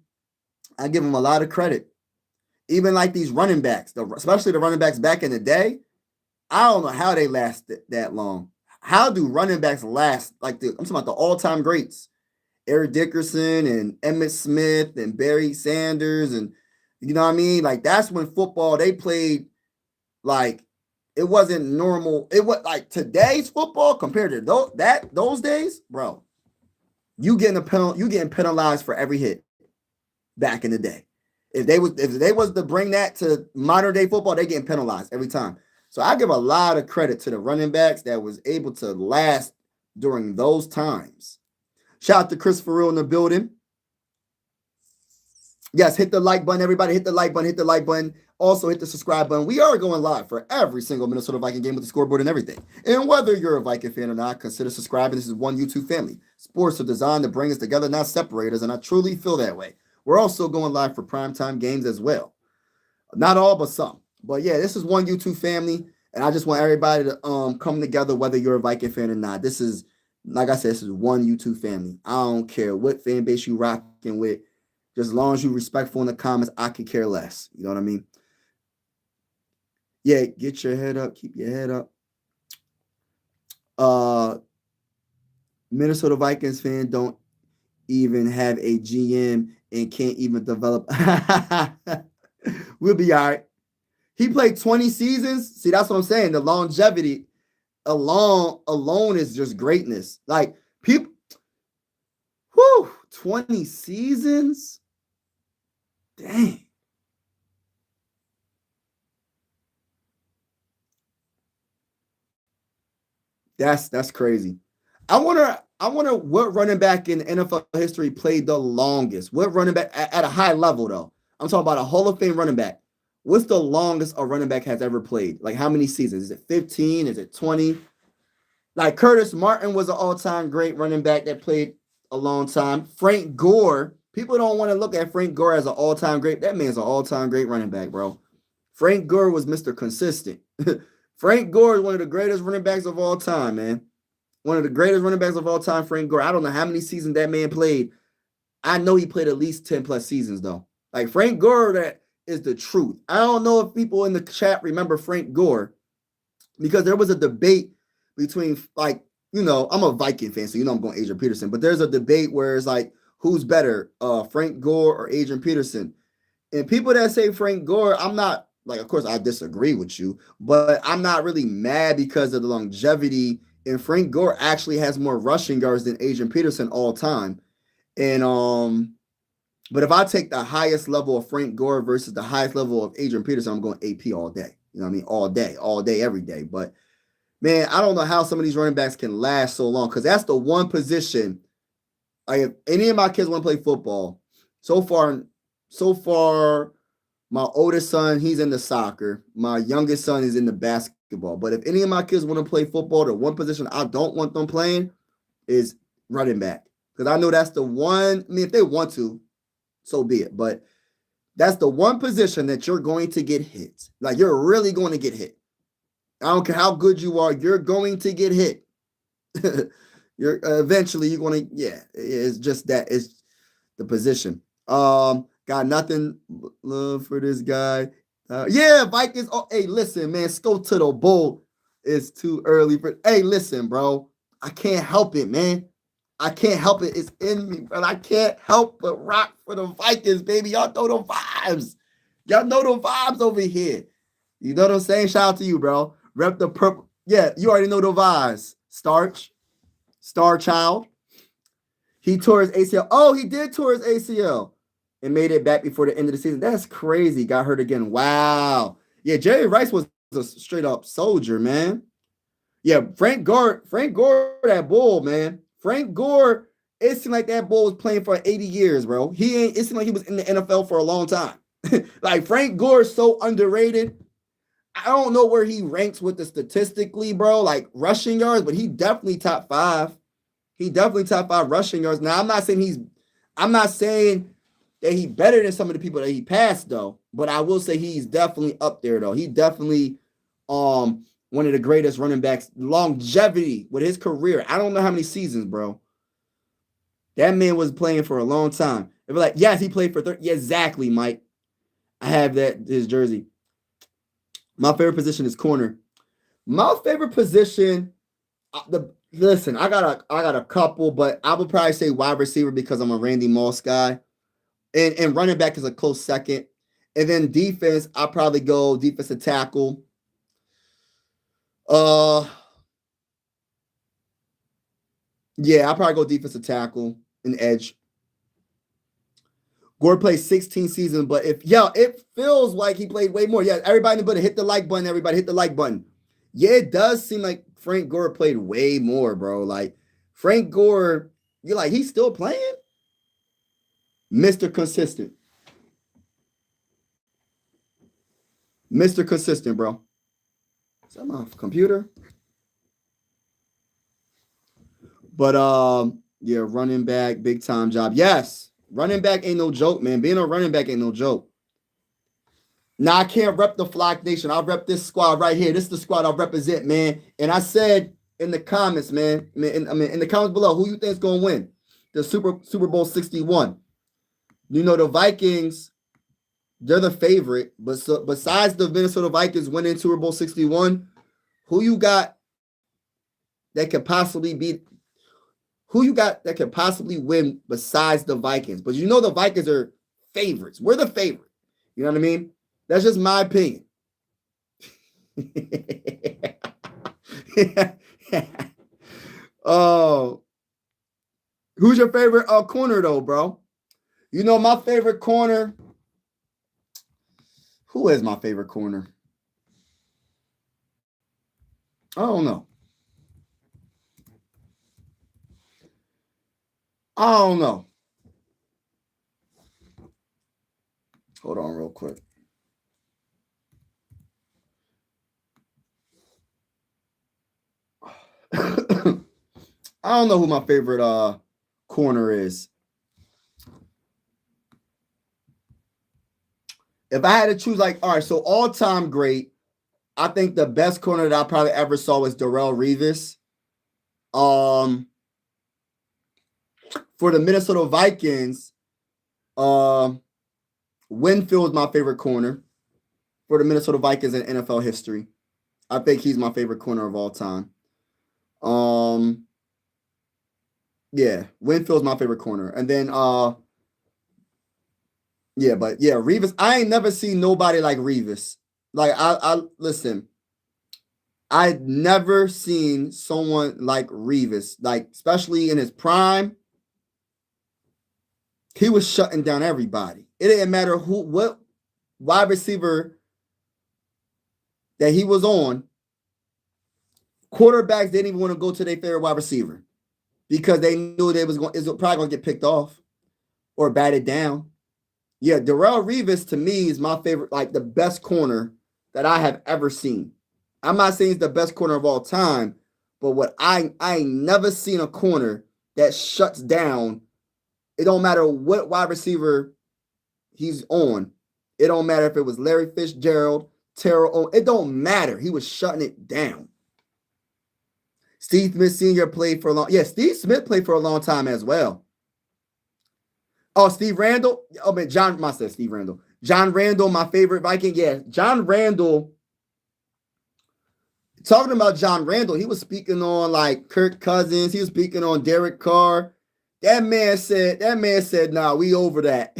I give them a lot of credit. Even like these running backs, especially the running backs back in the day, I don't know how they lasted that long. How do running backs last? Like I'm talking about the all-time greats, Eric Dickerson and Emmitt Smith and Barry Sanders, and you know what I mean? Like that's when football they played like it wasn't normal. It was like today's football compared to those days, bro. You getting penalized for every hit back in the day. If they was to bring that to modern day football, they getting penalized every time. So I give a lot of credit to the running backs that was able to last during those times. Shout out to Christopher in the building. Yes, hit the like button, everybody. Hit the like button, hit the like button. Also hit the subscribe button. We are going live for every single Minnesota Viking game with the scoreboard and everything. And whether you're a Viking fan or not, consider subscribing. This is one YouTube family. Sports are designed to bring us together, not separate us, and I truly feel that way. We're also going live for primetime games as well. Not all, but some. But yeah, this is one YouTube family, and I just want everybody to come together, whether you're a Viking fan or not. This is, like I said, this is one YouTube family. I don't care what fan base you rocking with. Just as long as you're respectful in the comments, I could care less. You know what I mean? Yeah, get your head up. Keep your head up. Minnesota Vikings fan don't even have a GM and can't even develop. We'll be all right. He played 20 seasons. See, that's what I'm saying. The longevity alone is just greatness. Like people, 20 seasons? Dang. That's crazy. I wonder what running back in NFL history played the longest. What running back at a high level though? I'm talking about a Hall of Fame running back. What's the longest a running back has ever played? Like how many seasons? Is it 15? Is it 20? Like Curtis Martin was an all-time great running back that played a long time. Frank Gore, people don't want to look at Frank Gore as an all-time great. That man's an all-time great running back, bro. Frank Gore was Mr. Consistent. Frank Gore is one of the greatest running backs of all time, man. One of the greatest running backs of all time, Frank Gore. I don't know how many seasons that man played. I know he played at least 10 plus seasons, though. Like Frank Gore, that is the truth. I don't know if people in the chat remember Frank Gore because there was a debate between, like, I'm a Viking fan, so I'm going Adrian Peterson, but there's a debate where it's like, who's better, Frank Gore or Adrian Peterson? And people that say Frank Gore, I'm not, like, of course, I disagree with you, but I'm not really mad because of the longevity. And Frank Gore actually has more rushing yards than Adrian Peterson all time. And but if I take the highest level of Frank Gore versus the highest level of Adrian Peterson, I'm going AP all day. You know what I mean? All day, every day. But man, I don't know how some of these running backs can last so long because that's the one position. Like if any of my kids want to play football, so far, my oldest son, he's into soccer. My youngest son is into basketball. But if any of my kids want to play football, the one position I don't want them playing is running back. Because I know that's the one, I mean, if they want to, so be it. But that's the one position that you're going to get hit. Like you're really going to get hit. I don't care how good you are, you're going to get hit. You're eventually you're going to, yeah, it's just that. It's the position. Got nothing love for this guy. Yeah, Vikings. Oh, hey, listen, man. Go to the bowl. It's too early for. Hey, listen, bro. I can't help it, man. I can't help it. It's in me, but I can't help but rock for the Vikings, baby. Y'all know the vibes. Y'all know the vibes over here. You know what I'm saying? Shout out to you, bro. Rep the purple. Yeah, you already know the vibes. Starch, Star Child. He tore his ACL. Oh, he did tore his ACL and made it back before the end of the season. That's crazy. Got hurt again. Wow. Yeah, Jerry Rice was a straight up soldier, man. Yeah, Frank Gore, that bull, man. Frank Gore, it seemed like that bull was playing for 80 years, bro. It seemed like he was in the NFL for a long time. Like Frank Gore is so underrated. I don't know where he ranks with the statistically, bro, like rushing yards, but he definitely top 5. He definitely top 5 rushing yards. Now, I'm not saying that he's better than some of the people that he passed, though. But I will say he's definitely up there, though. He definitely one of the greatest running backs, longevity with his career. I don't know how many seasons, bro. That man was playing for a long time. If like, yes, he played for 30. Yeah, exactly, Mike. I have his jersey. My favorite position is corner. My favorite position, listen, I got a couple, but I would probably say wide receiver because I'm a Randy Moss guy. And running back is a close second. And then defense, I'll probably go defensive tackle. Yeah, I'll probably go defensive tackle and edge. Gore played 16 seasons, but it feels like he played way more. Yeah, everybody but hit the like button. Everybody hit the like button. Yeah, it does seem like Frank Gore played way more, bro. Like Frank Gore, you're like, he's still playing? Mr. Consistent. Mr. Consistent, bro. Is that my computer? But yeah, running back, big time job. Yes. Running back ain't no joke, man. Being a running back ain't no joke. Now, I can't rep the Flock Nation. I'll rep this squad right here. This is the squad I represent, man. And I said in the comments, man, in the comments below, who you think is going to win the Super Bowl 61? You know, the Vikings, they're the favorite. But besides the Minnesota Vikings winning Super Bowl 61, who you got that could possibly beat? Who you got that could possibly win besides the Vikings? But you know the Vikings are favorites. We're the favorite. You know what I mean? That's just my opinion. Oh, who's your favorite corner though, bro? You know my favorite corner. Who is my favorite corner? I don't know. Hold on real quick. I don't know who my favorite corner is. If I had to choose, like, all right, so all-time great, I think the best corner that I probably ever saw was Darrelle Revis. For the Minnesota Vikings, Winfield is my favorite corner for the Minnesota Vikings in NFL history. I think he's my favorite corner of all time. Yeah, Winfield's my favorite corner. And then Revis, I ain't never seen nobody like Revis. Like I listen, I'd never seen someone like Revis, like especially in his prime. He was shutting down everybody. It didn't matter what wide receiver that he was on. Quarterbacks didn't even want to go to their favorite wide receiver because they knew it was probably going to get picked off or batted down. Yeah, Darrelle Revis to me is my favorite, like the best corner that I have ever seen. I'm not saying he's the best corner of all time, but what I ain't never seen a corner that shuts down. It don't matter what wide receiver he's on. It don't matter if it was Larry Fitzgerald, Terrell. It don't matter. He was shutting it down. Steve Smith Sr. played for a long. Yeah, Steve Smith played for a long time as well. Oh, Steve Randall. Oh, man, Steve Randall. John Randall, my favorite Viking. Yeah, John Randall. Talking about John Randall, he was speaking on like Kirk Cousins. He was speaking on Derek Carr. That man said, nah, we over that.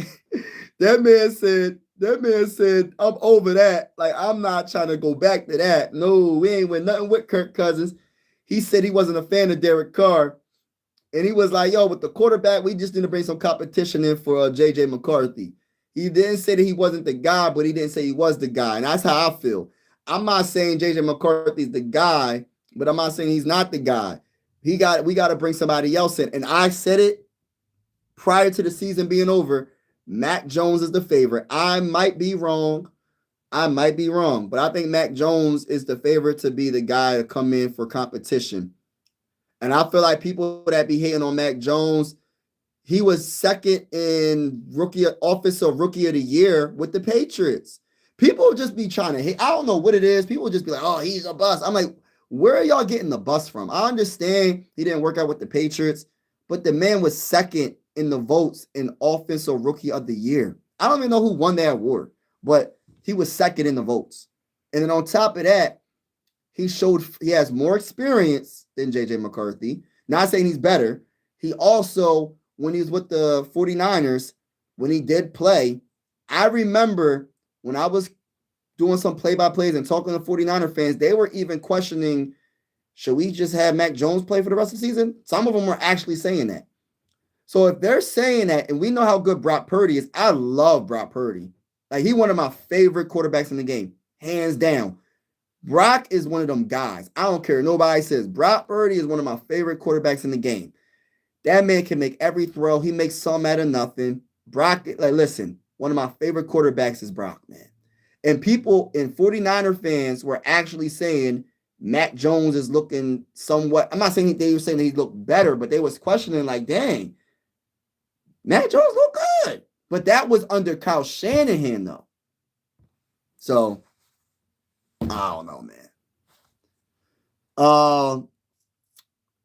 That man said, I'm over that. Like, I'm not trying to go back to that. No, we ain't win nothing with Kirk Cousins. He said he wasn't a fan of Derek Carr. And he was like, yo, with the quarterback, we just need to bring some competition in for J.J. McCarthy. He didn't say that he wasn't the guy, but he didn't say he was the guy. And that's how I feel. I'm not saying J.J. McCarthy's the guy, but I'm not saying he's not the guy. We got to bring somebody else in. And I said it prior to the season being over. Mac Jones is the favorite. I might be wrong, but I think Mac Jones is the favorite to be the guy to come in for competition. And I feel like people that be hating on Mac Jones, he was second in offensive rookie of the year with the Patriots. People just be trying to hate. I don't know what it is. People just be like, oh, he's a bust. I'm like, where are y'all getting the bust from? I understand he didn't work out with the Patriots, but the man was second in the votes in offensive rookie of the year. I don't even know who won that award, but he was second in the votes. And then on top of that, he has more experience than J.J. McCarthy. Not saying he's better. He also, when he was with the 49ers, when he did play, I remember when I was doing some play-by-plays and talking to 49er fans, they were even questioning, should we just have Mac Jones play for the rest of the season? Some of them were actually saying that. So if they're saying that, and we know how good Brock Purdy is, I love Brock Purdy. Like, he's one of my favorite quarterbacks in the game, hands down. Brock is one of them guys. I don't care. Nobody says. Brock Purdy is one of my favorite quarterbacks in the game. That man can make every throw. He makes some out of nothing. Brock, like, listen, one of my favorite quarterbacks is Brock, man. And people in 49er fans were actually saying Mac Jones is looking somewhat. I'm not saying they were saying he looked better, but they was questioning, like, dang, Mac Jones look good. But that was under Kyle Shanahan, though. So, I don't know, man.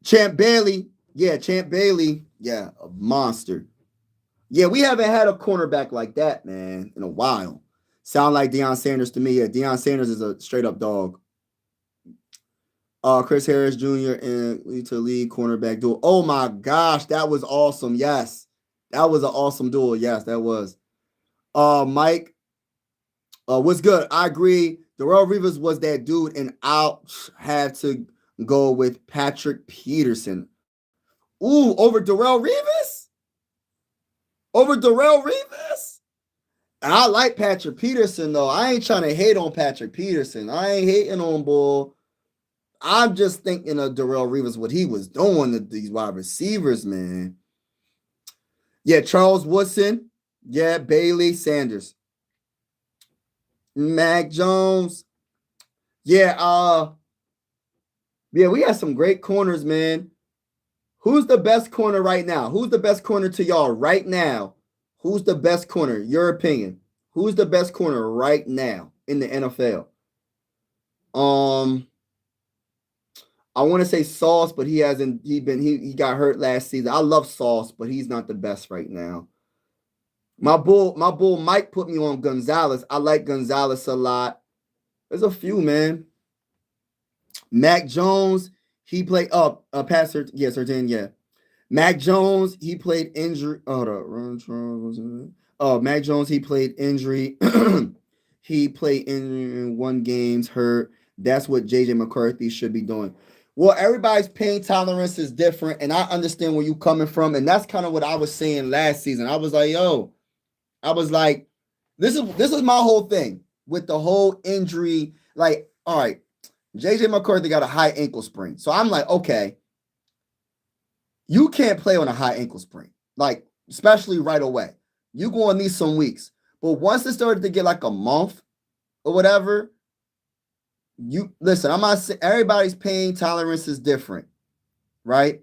Champ Bailey. Yeah, a monster. Yeah, we haven't had a cornerback like that, man, in a while. Sound like Deion Sanders to me. Yeah, Deion Sanders is a straight-up dog. Chris Harris Jr. and to lead cornerback duel. Oh, my gosh, that was awesome. Yes, that was an awesome duel. Yes, that was. Mike, what's good? I agree. Darrelle Revis was that dude, and I'll have to go with Patrick Peterson. Ooh, over Darrelle Revis? Over Darrelle Revis? And I like Patrick Peterson, though. I ain't trying to hate on Patrick Peterson. I ain't hating on Bull. I'm just thinking of Darrelle Revis, what he was doing to these wide receivers, man. Yeah, Charles Woodson. Yeah, Bailey Sanders. Mac Jones. Yeah, we had some great corners, man. Who's the best corner right now? Who's the best corner to y'all right now? Who's the best corner? Your opinion. Who's the best corner right now in the NFL? I want to say Sauce, but he got hurt last season. I love Sauce, but he's not the best right now. My bull Mike put me on Gonzalez. I like Gonzalez a lot. There's a few, man. Mac Jones, he played passer. Yes, Sertan, yeah. Mac Jones, he played injury. Mac Jones, he played injury. He played injury in 1 game's hurt. That's what J.J. McCarthy should be doing. Well, everybody's pain tolerance is different, and I understand where you're coming from, and that's kind of what I was saying last season. I was like, this is my whole thing with the whole injury. Like, all right, J.J. McCarthy got a high ankle sprain. So I'm like, okay, you can't play on a high ankle sprain, like, especially right away. You're going to need some weeks. But once it started to get like a month or whatever, listen, I'm not saying everybody's pain tolerance is different, right?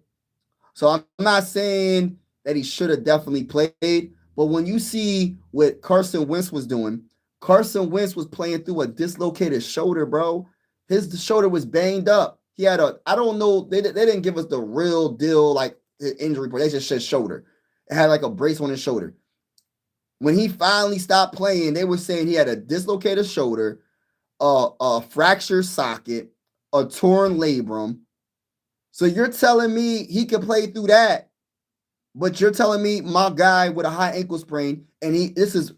So I'm not saying that he should have definitely played, but when you see what Carson Wentz was doing, Carson Wentz was playing through a dislocated shoulder, bro. His shoulder was banged up. He had I don't know, they didn't give us the real deal, like injury report. They just said shoulder. It had like a brace on his shoulder. When he finally stopped playing, they were saying he had a dislocated shoulder, a fractured socket, a torn labrum. So you're telling me he could play through that, but you're telling me my guy with a high ankle sprain, and this is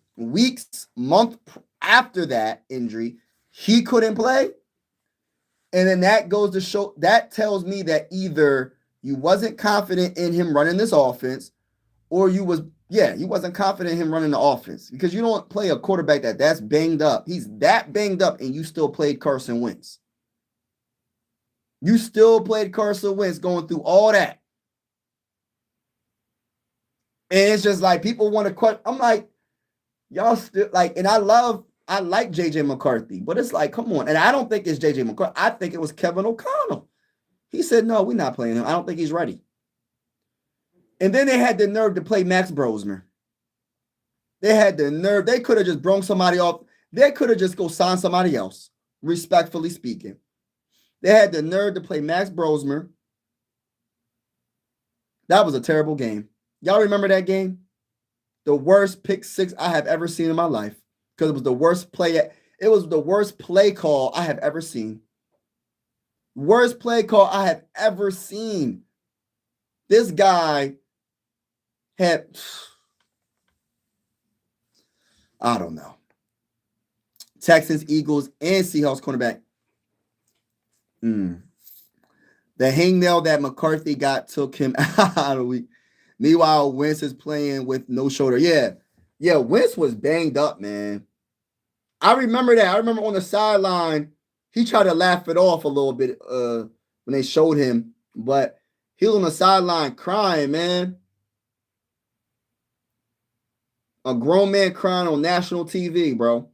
month after that injury, he couldn't play? And then that goes to show, that tells me that either you wasn't confident in him running this offense, or you wasn't confident in him running the offense because you don't play a quarterback that's banged up. He's that banged up, and you still played Carson Wentz. You still played Carson Wentz going through all that. And it's just like people want to question. I'm like, y'all still like, and I like JJ McCarthy, but it's like, come on. And I don't think it's JJ McCarthy. I think it was Kevin O'Connell. He said, no, we're not playing him. I don't think he's ready. And then they had the nerve to play Max Brosmer. They had the nerve. They could have just brung somebody off. They could have just go sign somebody else, respectfully speaking. They had the nerve to play Max Brosmer. That was a terrible game. Y'all remember that game? The worst pick six I have ever seen in my life because it was the worst play. It was the worst play call I have ever seen. Worst play call I have ever seen. This guy had, I don't know. Texans, Eagles, and Seahawks cornerback. The hangnail that McCarthy got took him out of the week. Meanwhile, Wentz is playing with no shoulder. Yeah, Wentz was banged up, man. I remember that. I remember on the sideline, he tried to laugh it off a little bit when they showed him, but he was on the sideline crying, man. A grown man crying on national TV, bro,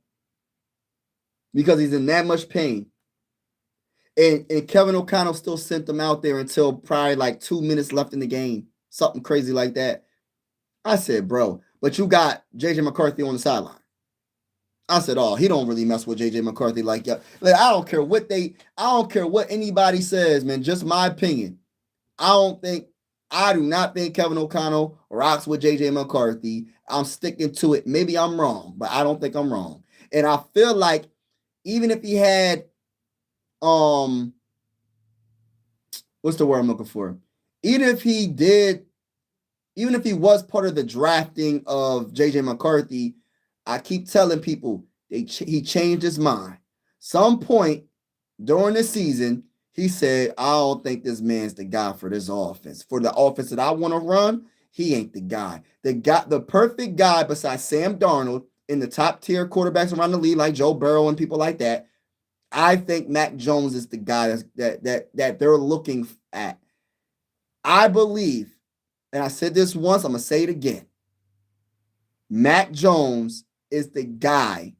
because he's in that much pain. And Kevin O'Connell still sent them out there until probably like 2 minutes left in the game. Something crazy like that. I said, bro, but you got JJ McCarthy on the sideline. I said, oh, he don't really mess with JJ McCarthy like that. Like, I don't care what anybody says, man. Just my opinion. I do not think Kevin O'Connell rocks with JJ McCarthy. I'm sticking to it. Maybe I'm wrong, but I don't think I'm wrong. And I feel like even if he had what's the word I'm looking for? Even if he was part of the drafting of JJ McCarthy, I keep telling people he changed his mind. Some point during the season, he said, I don't think this man's the guy for this offense. For the offense that I want to run, he ain't the guy. The perfect guy besides Sam Darnold in the top tier quarterbacks around the league like Joe Burrow and people like that. I think Mac Jones is the guy that they're looking at. I believe, and I said this once, I'm going to say it again. Mac Jones is the guy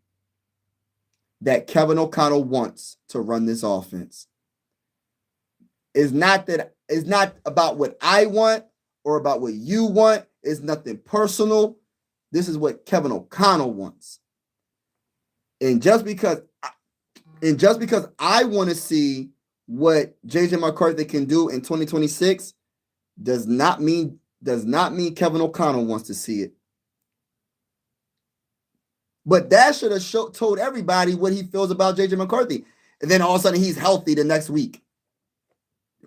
that Kevin O'Connell wants to run this offense. It's not about what I want or about what you want. It's nothing personal. This is what Kevin O'Connell wants. And just because I want to see what JJ McCarthy can do in 2026 does not mean Kevin O'Connell wants to see it. But that should have told everybody what he feels about JJ McCarthy. And then all of a sudden he's healthy the next week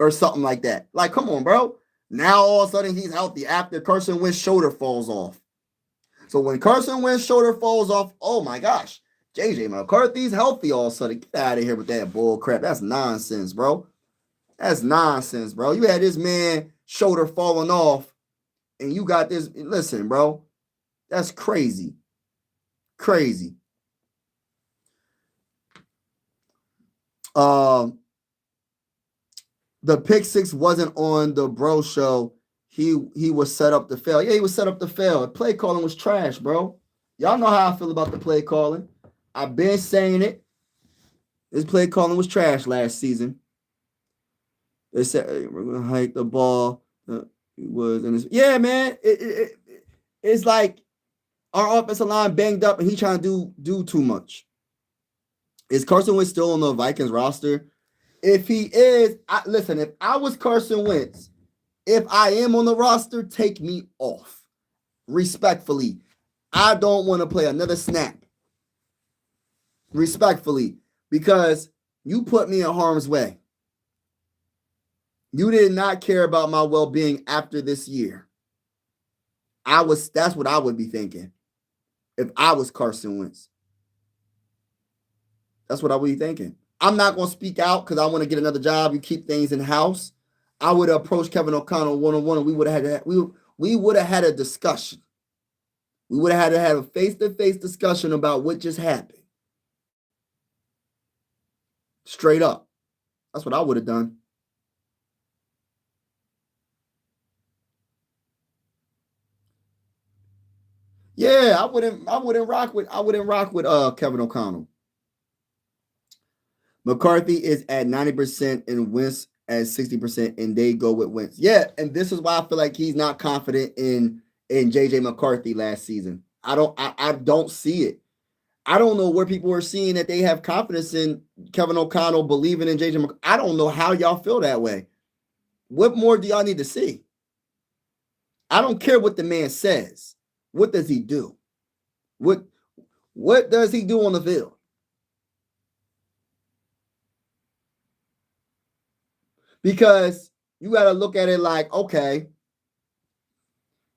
or something like that. Like, come on, bro. Now all of a sudden he's healthy after Carson Wentz's shoulder falls off. So when Carson Wentz's shoulder falls off, oh my gosh, JJ McCarthy's healthy all of a sudden. Get out of here with that bull crap. That's nonsense, bro. That's nonsense, bro. You had this man shoulder falling off and you got this. Listen, bro. That's crazy. Crazy. The pick six wasn't on the bro show. He was set up to fail. Yeah, he was set up to fail. Play calling was trash, bro. Y'all know how I feel about the play calling. I've been saying it. This play calling was trash last season. They said, hey, we're going to hike the ball. Yeah, man. It's like our offensive line banged up and he trying to do too much. Is Carson Wentz still on the Vikings roster? If he is, listen, if I was Carson Wentz, if I am on the roster, take me off. Respectfully. I don't want to play another snap. Respectfully. Because you put me in harm's way. You did not care about my well-being after this year. That's what I would be thinking if I was Carson Wentz. That's what I would be thinking. I'm not going to speak out because I want to get another job. You keep things in-house. I would have approached Kevin O'Connell one-on-one, and we would have had we would have had a discussion. We would have had to have a face-to-face discussion about what just happened. Straight up. That's what I would have done. Yeah, I wouldn't rock with Kevin O'Connell. McCarthy is at 90% and Wentz at 60%, and they go with Wentz. Yeah, and this is why I feel like he's not confident in JJ McCarthy last season. I don't see it. I don't know where people are seeing that they have confidence in Kevin O'Connell believing in JJ McCarthy. I don't know how y'all feel that way. What more do y'all need to see? I don't care what the man says. What does he do? What does he do on the field? Because you got to look at it like, okay,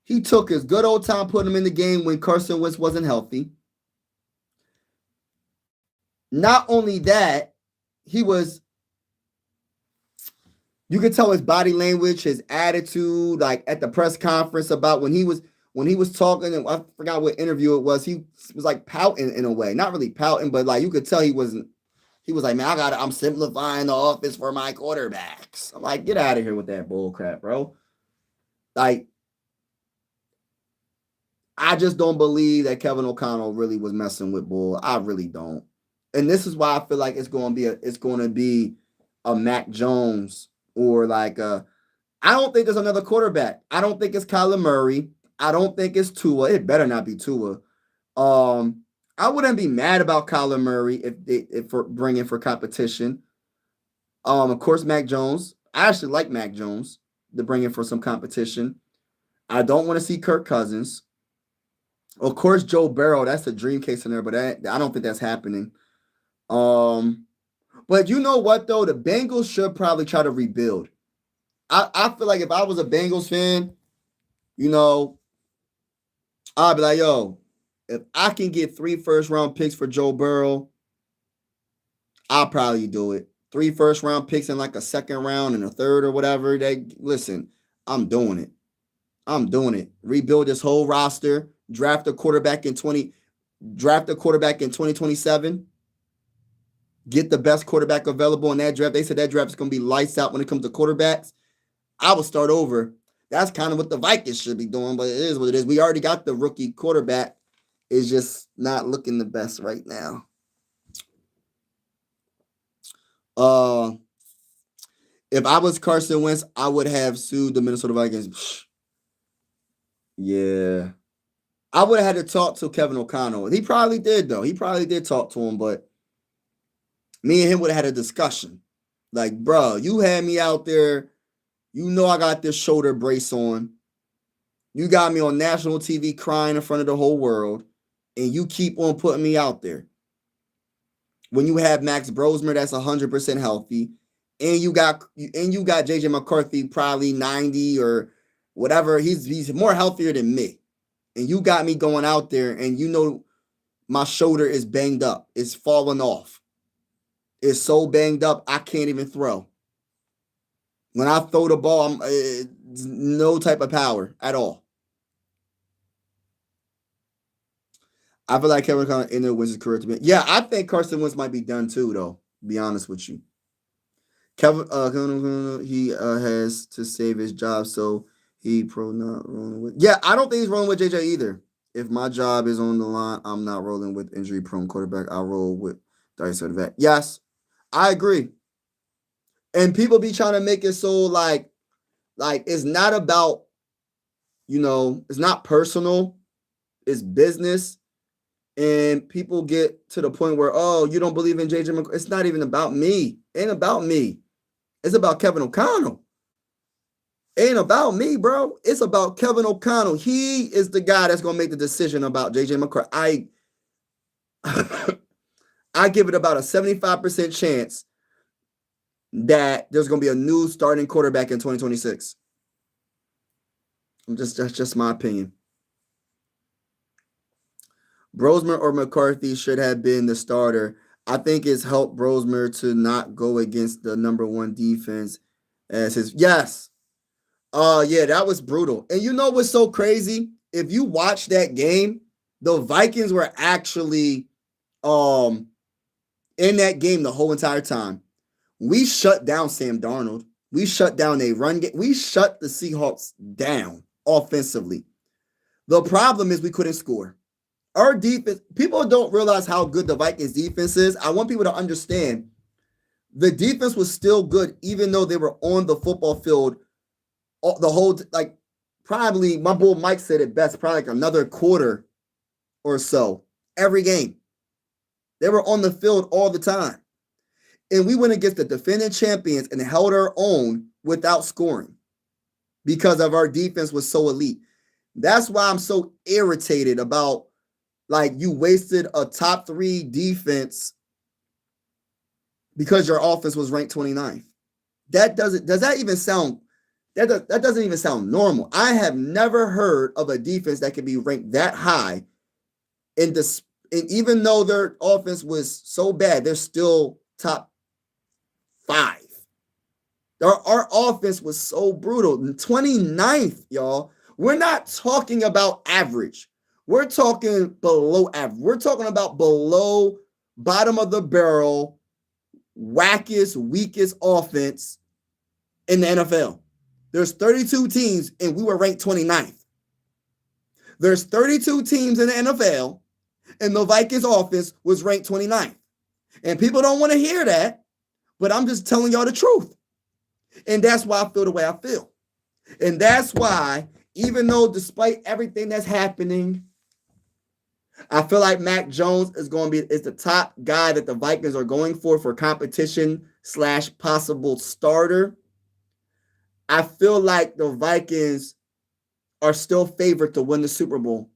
he took his good old time putting him in the game when Carson Wentz wasn't healthy. Not only that, you could tell his body language, his attitude, like at the press conference about when he was talking, and I forgot what interview it was. He was like pouting in a way, not really pouting, but like you could tell he was like, man, I'm simplifying the offense for my quarterbacks. I'm like, get out of here with that bull crap, bro. Like, I just don't believe that Kevin O'Connell really was messing with Bull. I really don't. And this is why I feel like it's going to be a Mac Jones or like I don't think there's another quarterback. I don't think it's Kyler Murray. I don't think it's Tua. It better not be Tua. I wouldn't be mad about Kyler Murray if for bringing for competition. Of course, Mac Jones. I actually like Mac Jones to bring in for some competition. I don't want to see Kirk Cousins. Of course, Joe Burrow. That's a dream case scenario, but I don't think that's happening. But you know what though? The Bengals should probably try to rebuild. I feel like if I was a Bengals fan, you know, I'd be like, yo, if I can get 3 first-round picks for Joe Burrow, I'll probably do it. 3 first-round picks in like a second round and a third or whatever. Listen, I'm doing it. I'm doing it. Rebuild this whole roster. Draft a quarterback in 2027. Get the best quarterback available in that draft. They said that draft is going to be lights out when it comes to quarterbacks. I will start over. That's kind of what the Vikings should be doing, but it is what it is. We already got the rookie quarterback. It's just not looking the best right now. If I was Carson Wentz, I would have sued the Minnesota Vikings. Yeah. I would have had to talk to Kevin O'Connell. He probably did, though. He probably did talk to him, but me and him would have had a discussion. Like, bro, you had me out there. You know I got this shoulder brace on. You got me on national TV crying in front of the whole world, and you keep on putting me out there. When you have Max Brosmer that's 100% healthy, and you got JJ McCarthy probably 90 or whatever. He's more healthier than me. And you got me going out there, and you know my shoulder is banged up. It's falling off. It's so banged up, I can't even throw. When I throw the ball, no type of power at all. I feel like Kevin O'Connell ended Wentz's career to be. Yeah, I think Carson Wentz might be done too, though. To be honest with you. Kevin he has to save his job, so he not rolling with. Yeah, I don't think he's rolling with JJ either. If my job is on the line, I'm not rolling with injury-prone quarterback. I'll roll with Dice or the vet. Yes, I agree. And people be trying to make it so like it's not about, it's not personal. It's business. And people get to the point where, oh, you don't believe in JJ McCarthy. It's not even about me. It ain't about me. It's about Kevin O'Connell. It ain't about me, bro. It's about Kevin O'Connell. He is the guy that's going to make the decision about JJ McCarthy. I give it about a 75% chance that there's going to be a new starting quarterback in 2026. That's just my opinion. Brosmer or McCarthy should have been the starter. I think it's helped Brosmer to not go against the number 1 defense And says, yes. Yeah, that was brutal. And you know what's so crazy? If you watch that game, the Vikings were actually in that game the whole entire time. We shut down Sam Darnold. We shut down a run game. We shut the Seahawks down offensively. The problem is we couldn't score. Our defense, people don't realize how good the Vikings defense is. I want people to understand the defense was still good, even though they were on the football field the whole, like, probably, my boy Mike said it best, probably like another quarter or so every game. They were on the field all the time. And we went against the defending champions and held our own without scoring because of our defense was so elite. That's why I'm so irritated about, like, you wasted a top 3 defense because your offense was ranked 29th. That doesn't even sound normal. I have never heard of a defense that can be ranked that high and even though their offense was so bad, they're still top 5. Our offense was so brutal. 29th, y'all. We're not talking about average. We're talking below average. We're talking about below, bottom of the barrel, wackest, weakest offense in the NFL. There's 32 teams, and we were ranked 29th. There's 32 teams in the NFL, and the Vikings offense was ranked 29th. And people don't want to hear that, but I'm just telling y'all the truth. And that's why I feel the way I feel. And that's why, even though despite everything that's happening, I feel like Mac Jones is the top guy that the Vikings are going for competition / possible starter. I feel like the Vikings are still favored to win the Super Bowl.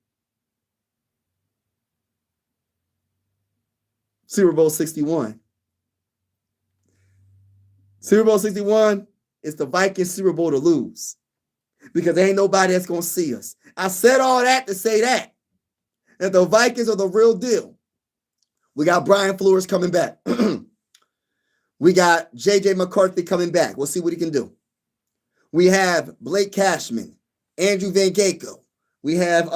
Super Bowl 61. Super Bowl 61 is the Vikings Super Bowl to lose because there ain't nobody that's going to see us. I said all that to say that the Vikings are the real deal. We got Brian Flores coming back. We got J.J. McCarthy coming back. We'll see what he can do. We have Blake Cashman, Andrew Van Ginkel. We have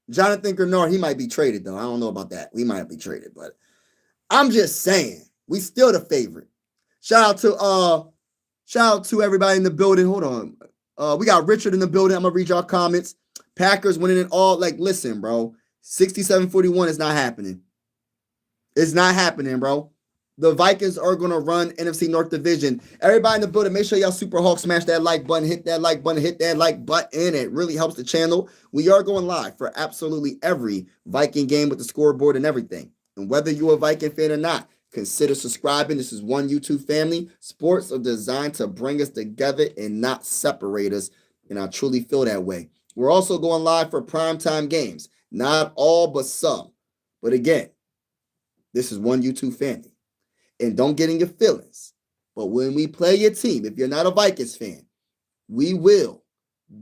Jonathan Grenard. He might be traded, though. I don't know about that. We might be traded, but I'm just saying, we still the favorite. Shout out to everybody in the building. Hold on. We got Richard in the building. I'm going to read y'all comments. Packers winning it all. Like, listen, bro. 67-41 is not happening. It's not happening, bro. The Vikings are going to run NFC North Division. Everybody in the building, make sure y'all Super Hawk smash that like button, hit that like button, hit that like button. It really helps the channel. We are going live for absolutely every Viking game with the scoreboard and everything. And whether you're a Viking fan or not, consider subscribing. This is one YouTube family. Sports are designed to bring us together and not separate us. And I truly feel that way. We're also going live for primetime games. Not all, but some. But again, this is one YouTube family. And don't get in your feelings. But when we play your team, if you're not a Vikings fan, we will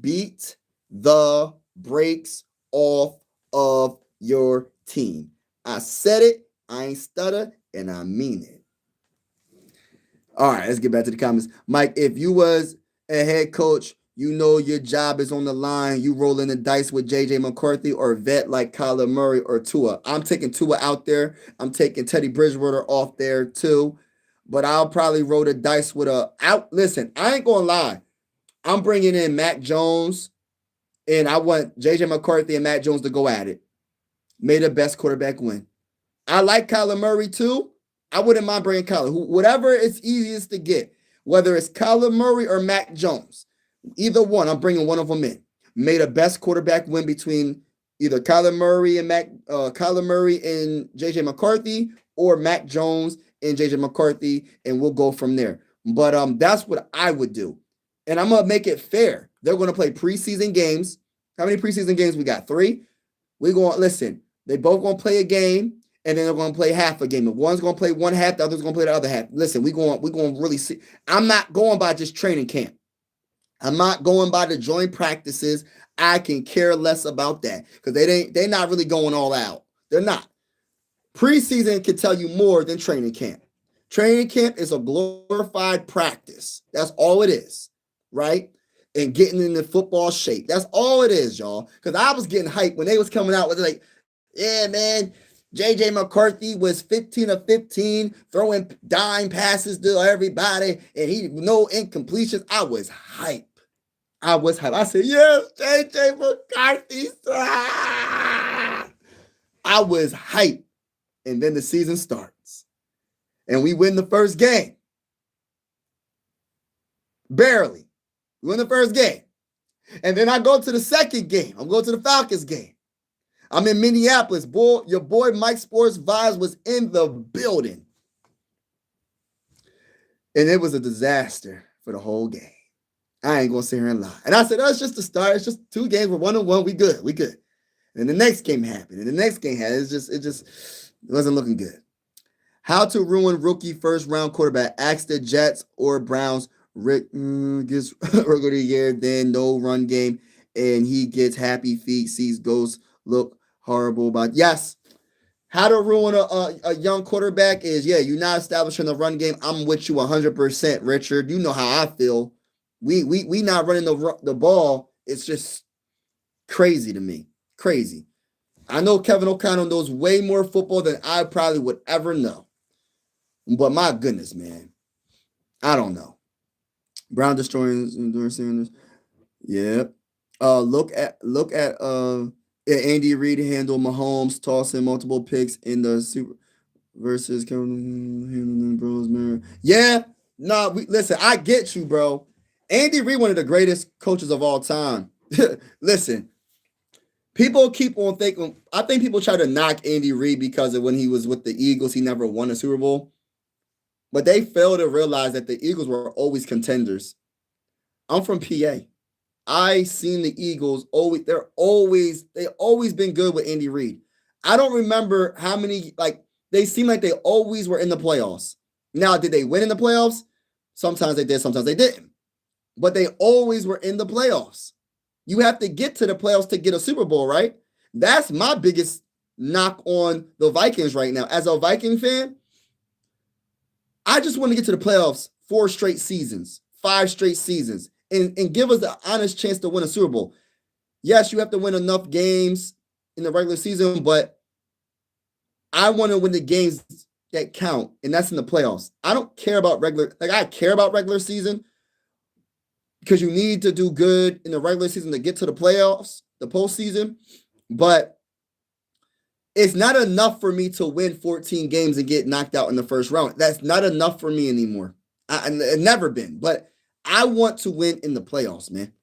beat the brakes off of your team. I said it, I ain't stutter, and I mean it. All right, let's get back to the comments. Mike, if you was a head coach, you know your job is on the line. You rolling the dice with J.J. McCarthy or vet like Kyler Murray or Tua. I'm taking Tua out there. I'm taking Teddy Bridgewater off there too. But I'll probably roll the dice with listen, I ain't going to lie. I'm bringing in Mac Jones, and I want J.J. McCarthy and Mac Jones to go at it. May the best quarterback win. I like Kyler Murray too. I wouldn't mind bringing Kyler. Whatever is easiest to get, whether it's Kyler Murray or Mac Jones. Either one, I'm bringing one of them in. May the best quarterback win between either Kyler Murray and J.J. McCarthy, or Mac Jones and J.J. McCarthy, and we'll go from there. But that's what I would do. And I'm going to make it fair. They're going to play preseason games. How many preseason games we got? 3? We're going to listen. They both going to play a game, and then they're going to play half a game. If one's going to play one half, the other's going to play the other half. Listen, we're going to really see. I'm not going by just training camp. I'm not going by the joint practices. I can care less about that because they're not really going all out. They're not. Preseason can tell you more than training camp. Training camp is a glorified practice. That's all it is, right? And getting in the football shape. That's all it is, y'all. Because I was getting hyped when they was coming out with like, yeah, man, J.J. McCarthy was 15 of 15, throwing dime passes to everybody, and he no incompletions. I was hyped. I said, yes, J.J. McCarthy. I was hyped. And then the season starts. And we win the first game. Barely. We win the first game. And then I go to the second game. I'm going to the Falcons game. I'm in Minneapolis. Boy, your boy Mike Sports Vibes was in the building. And it was a disaster for the whole game. I ain't going to sit here and lie. And I said, oh, it's just the start. It's just 2 games. We're 1-1. We good. We good. And the next game happened. And the next game happened. It wasn't looking good. How to ruin rookie first-round quarterback. Ask the Jets or Browns. Rick gets rookie of the year, then no run game, and he gets happy feet, sees ghosts, look horrible. But yes, how to ruin a young quarterback is, yeah, you're not establishing the run game. I'm with you 100%, Richard. You know how I feel. We not running the ball. It's just crazy to me. Crazy. I know Kevin O'Connell knows way more football than I probably would ever know. But my goodness, man. I don't know. Brown destroying Sanders. Yep. Look at Andy Reid handle Mahomes tossing multiple picks in the Super versus Kevin handling Bros mirror. Yeah. Nah, listen, I get you, bro. Andy Reid, one of the greatest coaches of all time. Listen, people keep on thinking. I think people try to knock Andy Reid because of when he was with the Eagles, he never won a Super Bowl. But they fail to realize that the Eagles were always contenders. I'm from PA. I seen the Eagles always. They always been good with Andy Reid. I don't remember how many, like, they seem like they always were in the playoffs. Now, did they win in the playoffs? Sometimes they did, sometimes they didn't. But they always were in the playoffs. You have to get to the playoffs to get a Super Bowl, right? That's my biggest knock on the Vikings right now. As a Viking fan, I just want to get to the playoffs 4 straight seasons, 5 straight seasons, and give us an honest chance to win a Super Bowl. Yes, you have to win enough games in the regular season, but I want to win the games that count, and that's in the playoffs. I don't care about I care about regular season because you need to do good in the regular season to get to the playoffs, the postseason, but it's not enough for me to win 14 games and get knocked out in the first round. That's not enough for me anymore. I've never been, but I want to win in the playoffs, man.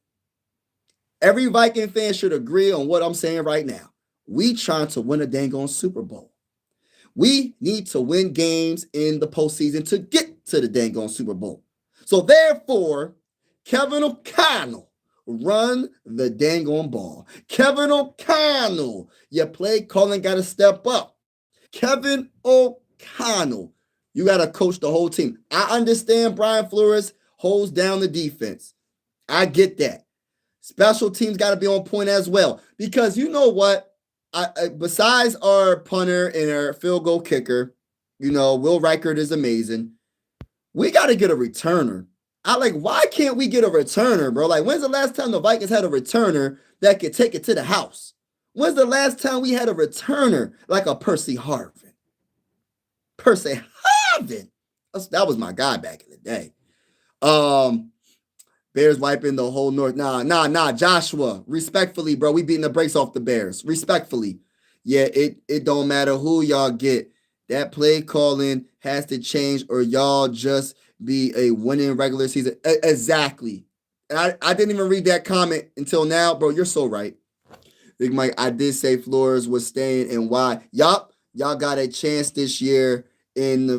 Every Viking fan should agree on what I'm saying right now. We trying to win a dang on Super Bowl. We need to win games in the postseason to get to the dang on Super Bowl. So therefore, Kevin O'Connell, run the dang on ball. Kevin O'Connell, your play calling got to step up. Kevin O'Connell, you got to coach the whole team. I understand Brian Flores holds down the defense. I get that. Special teams got to be on point as well. Because you know what? Besides our punter and our field goal kicker, Will Reichert is amazing. We got to get a returner. Why can't we get a returner, bro? Like, when's the last time the Vikings had a returner that could take it to the house? When's the last time we had a returner like a Percy Harvin? Percy Harvin. That was my guy back in the day. Bears wiping the whole North. Nah, Joshua. Respectfully, bro. We beating the brakes off the Bears. Respectfully. Yeah, it don't matter who y'all get. That play calling has to change or y'all just be a winning regular season. Exactly. And I didn't even read that comment until now. Bro, you're so right. Big Mike, I did say Flores was staying and why. Yup, y'all got a chance this year in the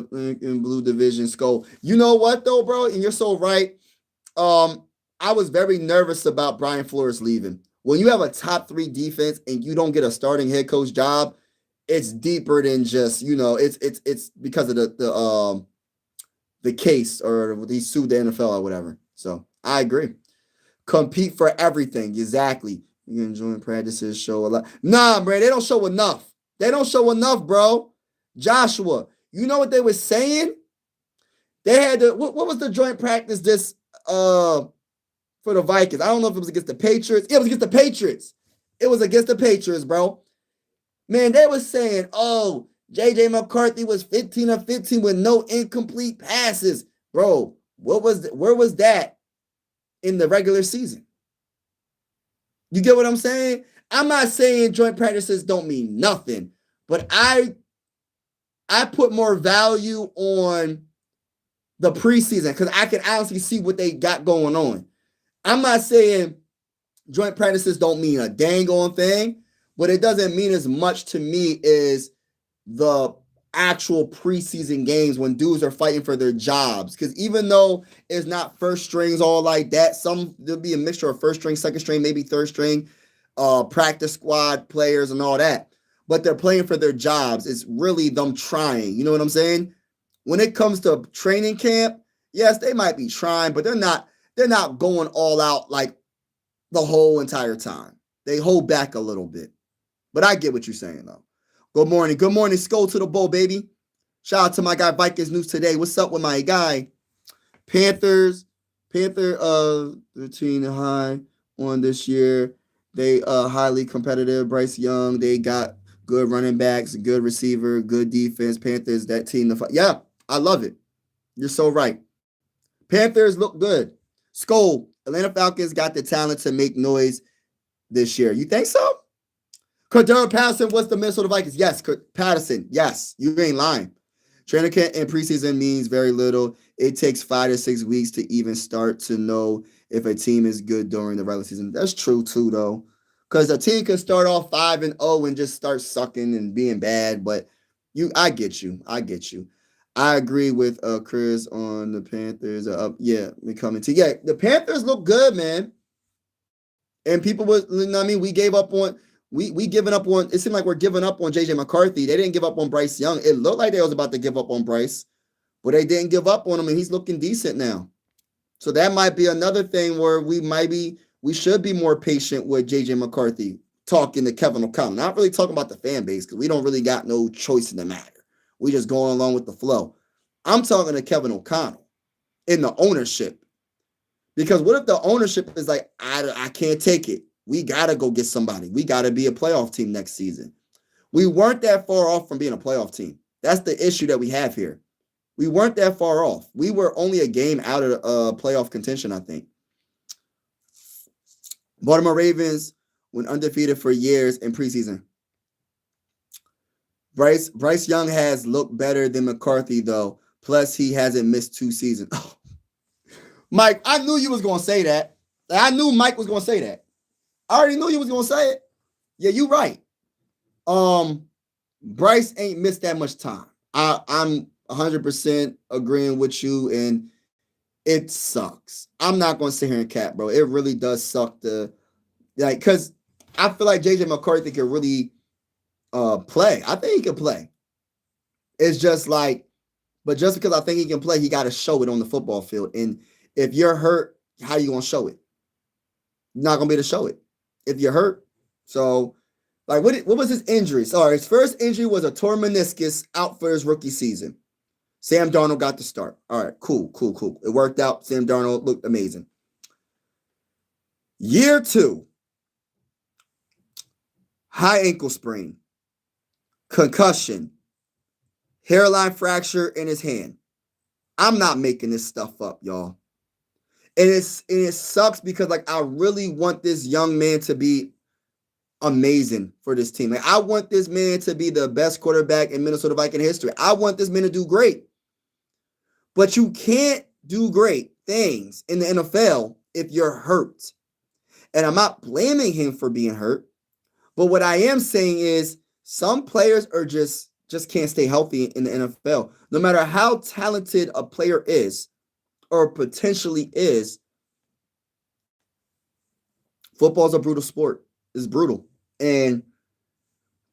Blue Division Skull. You know what, though, bro? And you're so right. I was very nervous about Brian Flores leaving. When you have a top 3 defense and you don't get a starting head coach job, it's deeper than just, it's because of the case or he sued the NFL or whatever. So I agree. Compete for everything. Exactly. You enjoying practices, show a lot. Nah, man, they don't show enough. They don't show enough, bro. Joshua, you know what they were saying? They had what was the joint practice this for the Vikings? I don't know if it was against the Patriots. It was against the Patriots. It was against the Patriots, bro. Man, they was saying, oh, J.J. McCarthy was 15 of 15 with no incomplete passes. Bro, where was that in the regular season? You get what I'm saying? I'm not saying joint practices don't mean nothing, but I put more value on the preseason because I can honestly see what they got going on. I'm not saying joint practices don't mean a dang on thing, but it doesn't mean as much to me as the actual preseason games when dudes are fighting for their jobs. Because even though it's not first strings all like that, there'll be a mixture of first string, second string, maybe third string, practice squad players and all that. But they're playing for their jobs. It's really them trying. You know what I'm saying? When it comes to training camp, yes, they might be trying, but they're not going all out like the whole entire time. They hold back a little bit. But I get what you're saying, though. Good morning. Good morning. Skull to the bowl, baby. Shout out to my guy, Vikings News Today. What's up with my guy? Panther 13 high on this year. They highly competitive. Bryce Young. They got good running backs, good receiver, good defense. Panthers, that team. Yeah, I love it. You're so right. Panthers look good. Skull, Atlanta Falcons got the talent to make noise this year. You think so? Cordero Patterson was the Minnesota Vikings. Yes, Patterson. Yes, you ain't lying. Training camp and preseason means very little. It takes 5 to 6 weeks to even start to know if a team is good during the regular season. That's true too, though, because a team can start off 5-0 and just start sucking and being bad. But I get you. I agree with Chris on the Panthers. Becoming to the Panthers look good, man. And people was, you know what I mean? We gave up on. We giving up on, it seemed like we're giving up on J.J. McCarthy. They didn't give up on Bryce Young. It looked like they was about to give up on Bryce, but they didn't give up on him, and he's looking decent now. So that might be another thing where we should be more patient with J.J. McCarthy talking to Kevin O'Connell. Not really talking about the fan base because we don't really got no choice in the matter. We just going along with the flow. I'm talking to Kevin O'Connell in the ownership. Because what if the ownership is like, I can't take it. We got to go get somebody. We got to be a playoff team next season. We weren't that far off from being a playoff team. That's the issue that we have here. We weren't that far off. We were only a game out of playoff contention, I think. Baltimore Ravens went undefeated for years in preseason. Bryce Young has looked better than McCarthy, though. Plus, he hasn't missed 2 seasons. Mike, I knew you was going to say that. I knew Mike was going to say that. I already knew you was going to say it. Yeah, you're right. Bryce ain't missed that much time. I'm 100% agreeing with you, and it sucks. I'm not going to sit here and cap, bro. It really does suck because I feel like J.J. McCarthy can really play. I think he can play. It's just like, but just because I think he can play, he got to show it on the football field. And if you're hurt, how you going to show it? You're not going to be able to show it if you're hurt. So, like, what was his injury? Sorry, his first injury was a torn meniscus out for his rookie season. Sam Darnold got the start. All right, cool. It worked out. Sam Darnold looked amazing. Year 2, high ankle sprain, concussion, hairline fracture in his hand. I'm not making this stuff up, y'all. And it sucks because, like, I really want this young man to be amazing for this team. Like, I want this man to be the best quarterback in Minnesota Viking history. I want this man to do great. But you can't do great things in the NFL if you're hurt. And I'm not blaming him for being hurt. But what I am saying is some players are just can't stay healthy in the NFL. No matter how talented a player is or potentially is, football's a brutal sport. It's brutal. And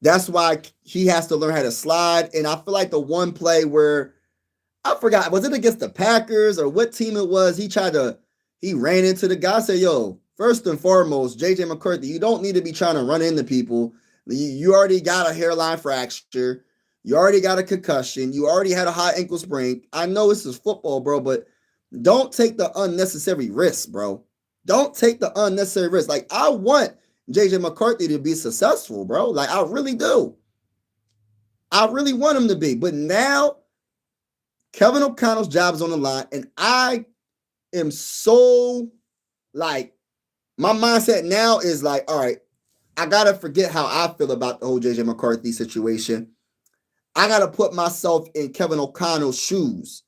that's why he has to learn how to slide. And I feel like the one play where, I forgot, was it against the Packers or what team it was? He ran into the guy, said, yo, first and foremost, J.J. McCarthy, you don't need to be trying to run into people. You already got a hairline fracture. You already got a concussion. You already had a high ankle sprain. I know this is football, bro, but don't take the unnecessary risks, bro. Don't take the unnecessary risks. Like, I want JJ McCarthy to be successful, bro. Like, I really do. I really want him to be. But now, Kevin O'Connell's job is on the line, and I am so, like, my mindset now is like, all right, I got to forget how I feel about the whole JJ McCarthy situation. I got to put myself in Kevin O'Connell's shoes.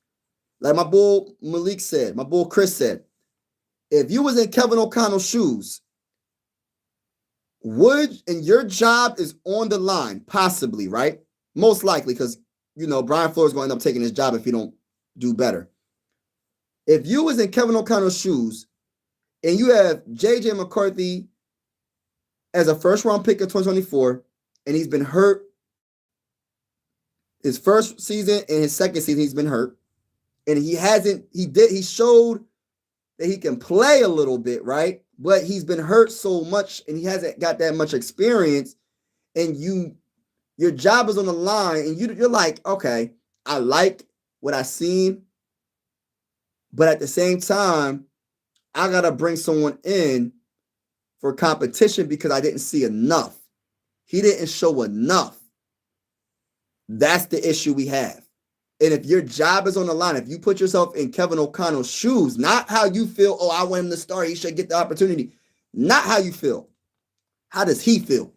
Like my boy Malik said, my boy Chris said, if you was in Kevin O'Connell's shoes, and your job is on the line, possibly, right? Most likely, because, Brian Flores is going to end up taking his job if he don't do better. If you was in Kevin O'Connell's shoes and you have JJ McCarthy as a first-round pick of 2024, and he's been hurt his first season and his second season, he's been hurt. And he showed that he can play a little bit, right? But he's been hurt so much and he hasn't got that much experience. And your job is on the line and you're like, okay, I like what I seen. But at the same time, I got to bring someone in for competition because I didn't see enough. He didn't show enough. That's the issue we have. And if your job is on the line, if you put yourself in Kevin O'Connell's shoes, not how you feel, oh, I want him to start, he should get the opportunity. Not how you feel. How does he feel?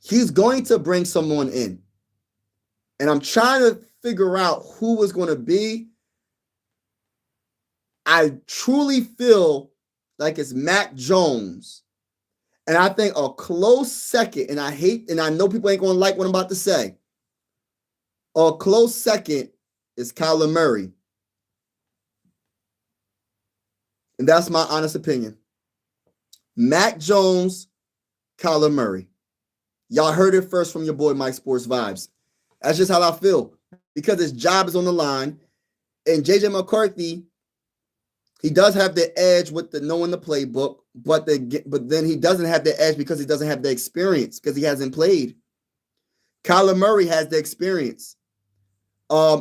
He's going to bring someone in. And I'm trying to figure out who was going to be. I truly feel like it's Mac Jones. And I think a close second, and I know people ain't going to like what I'm about to say. A close second is Kyler Murray. And that's my honest opinion. Mac Jones, Kyler Murray. Y'all heard it first from your boy Mike Sports Vibes. That's just how I feel. Because his job is on the line. And JJ McCarthy, he does have the edge with the knowing the playbook, but then he doesn't have the edge because he doesn't have the experience because he hasn't played. Kyler Murray has the experience.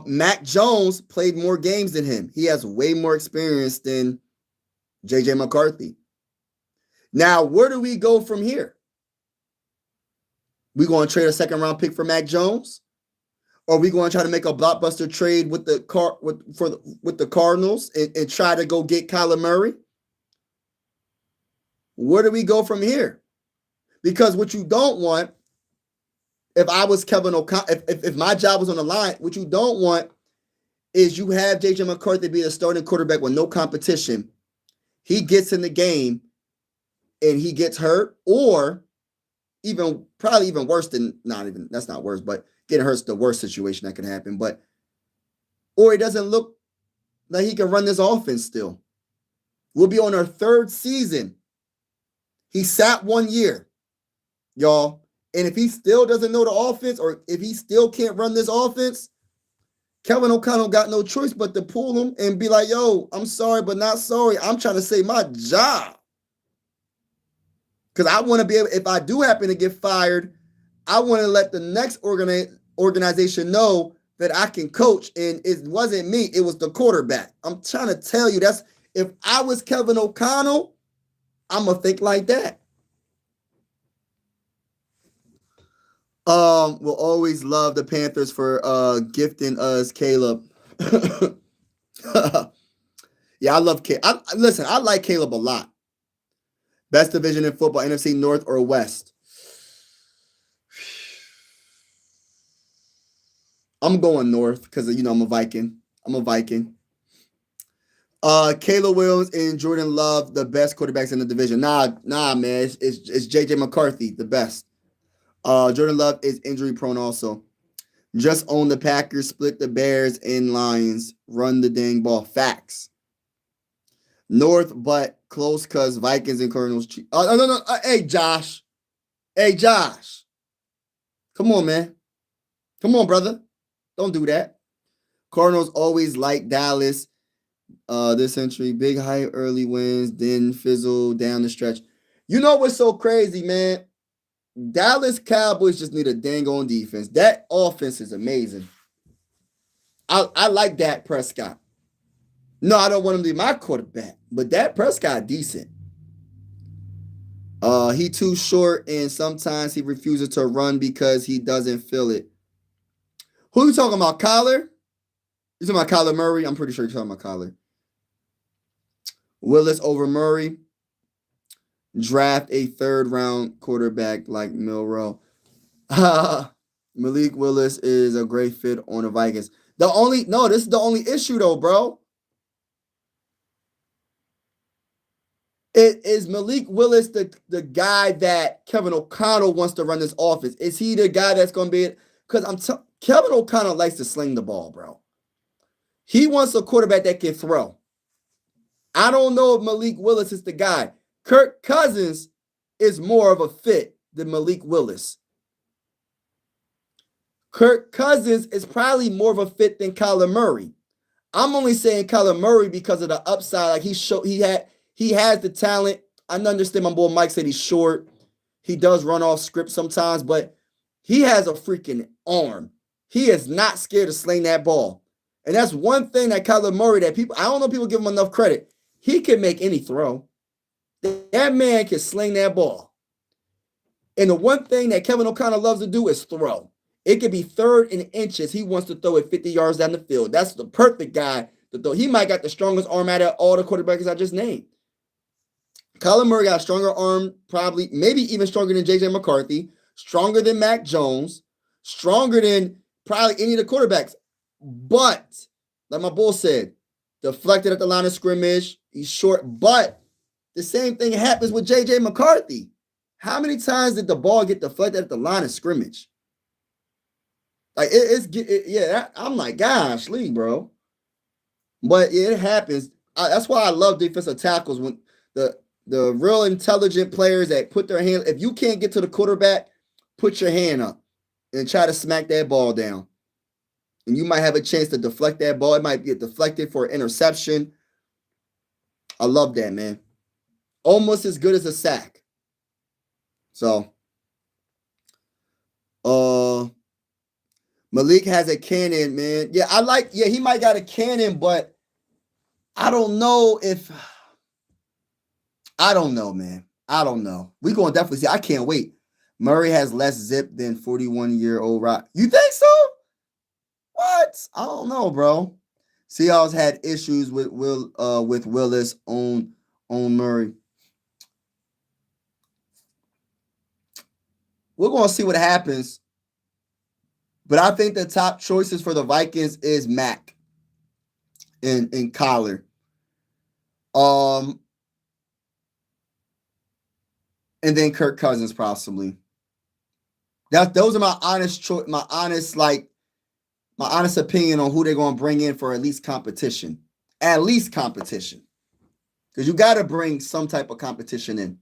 Mac Jones played more games than him. He has way more experience than JJ McCarthy. Now, where do we go from here? We going to trade a second-round pick for Mac Jones? Or are we going to try to make a blockbuster trade with the Cardinals and try to go get Kyler Murray? Where do we go from here? Because what you don't want, if I was Kevin O'Connell, if my job was on the line, what you don't want is you have JJ McCarthy be the starting quarterback with no competition. He gets in the game and he gets hurt, or probably even worse than, that's not worse, but getting hurt's the worst situation that can happen. Or it doesn't look like he can run this offense still. We'll be on our third season. He sat 1 year, y'all. And if he still doesn't know the offense, or if he still can't run this offense, Kevin O'Connell got no choice but to pull him and be like, yo, I'm sorry, but not sorry. I'm trying to save my job. Because I want to be able, if I do happen to get fired, I want to let the next organization know that I can coach. And it wasn't me, it was the quarterback. I'm trying to tell you, if I was Kevin O'Connell, I'm going to think like that. We'll always love the Panthers for gifting us Caleb. Yeah, I love Caleb. Listen, I like Caleb a lot. Best division in football, NFC North or West? I'm going North because, I'm a Viking. Caleb Williams and Jordan Love, the best quarterbacks in the division. Nah, man. It's JJ McCarthy, the best. Jordan Love is injury prone also. Just own the Packers, split the Bears and Lions, run the dang ball. Facts. North, but close because Vikings and Cardinals. No. Hey, Josh. Come on, man. Come on, brother. Don't do that. Cardinals always like Dallas. This century, big hype, early wins, then fizzle down the stretch. You know what's so crazy, man? Dallas Cowboys just need a dang on defense. That offense is amazing. I like Dak Prescott. No, I don't want him to be my quarterback, but Dak Prescott decent. He too short, and sometimes he refuses to run because he doesn't feel it. Who you talking about, Kyler? You talking about Kyler Murray? I'm pretty sure you're talking about Kyler. Willis over Murray. Draft a third round quarterback like Milrow. Malik Willis is a great fit on the Vikings. This is the only issue though, bro. Is Malik Willis the guy that Kevin O'Connell wants to run this offense? Is he the guy that's going to be it? Because Kevin O'Connell likes to sling the ball, bro. He wants a quarterback that can throw. I don't know if Malik Willis is the guy. Kirk Cousins is more of a fit than Malik Willis. Kirk Cousins is probably more of a fit than Kyler Murray. I'm only saying Kyler Murray because of the upside. Like he has the talent. I understand my boy Mike said he's short. He does run off script sometimes, but he has a freaking arm. He is not scared to sling that ball. And that's one thing that Kyler Murray I don't know if people give him enough credit. He can make any throw. That man can sling that ball. And the one thing that Kevin O'Connell loves to do is throw. It could be third in inches. He wants to throw it 50 yards down the field. That's the perfect guy to throw. He might got the strongest arm out of all the quarterbacks I just named. Kyler Murray got a stronger arm, probably, maybe even stronger than J.J. McCarthy, stronger than Mac Jones, stronger than probably any of the quarterbacks. But, like my bull said, deflected at the line of scrimmage. He's short, but the same thing happens with J.J. McCarthy. How many times did the ball get deflected at the line of scrimmage? Like, I'm like, gosh, Lee, bro. But it happens. That's why I love defensive tackles when the real intelligent players that put their hand. If you can't get to the quarterback, put your hand up and try to smack that ball down. And you might have a chance to deflect that ball. It might get deflected for an interception. I love that, man. Almost as good as a sack. So, Malik has a cannon, man. Yeah, he might got a cannon, but I don't know, man. I don't know. We're going to definitely see. I can't wait. Murray has less zip than 41-year-old Rock. You think so? What? I don't know, bro. Seahawks had issues with Willis on Murray. We're going to see what happens. But I think the top choices for the Vikings is Mac and Kyler. And then Kirk Cousins possibly. Those are my honest opinion on who they're going to bring in for at least competition. At least competition. Because you got to bring some type of competition in.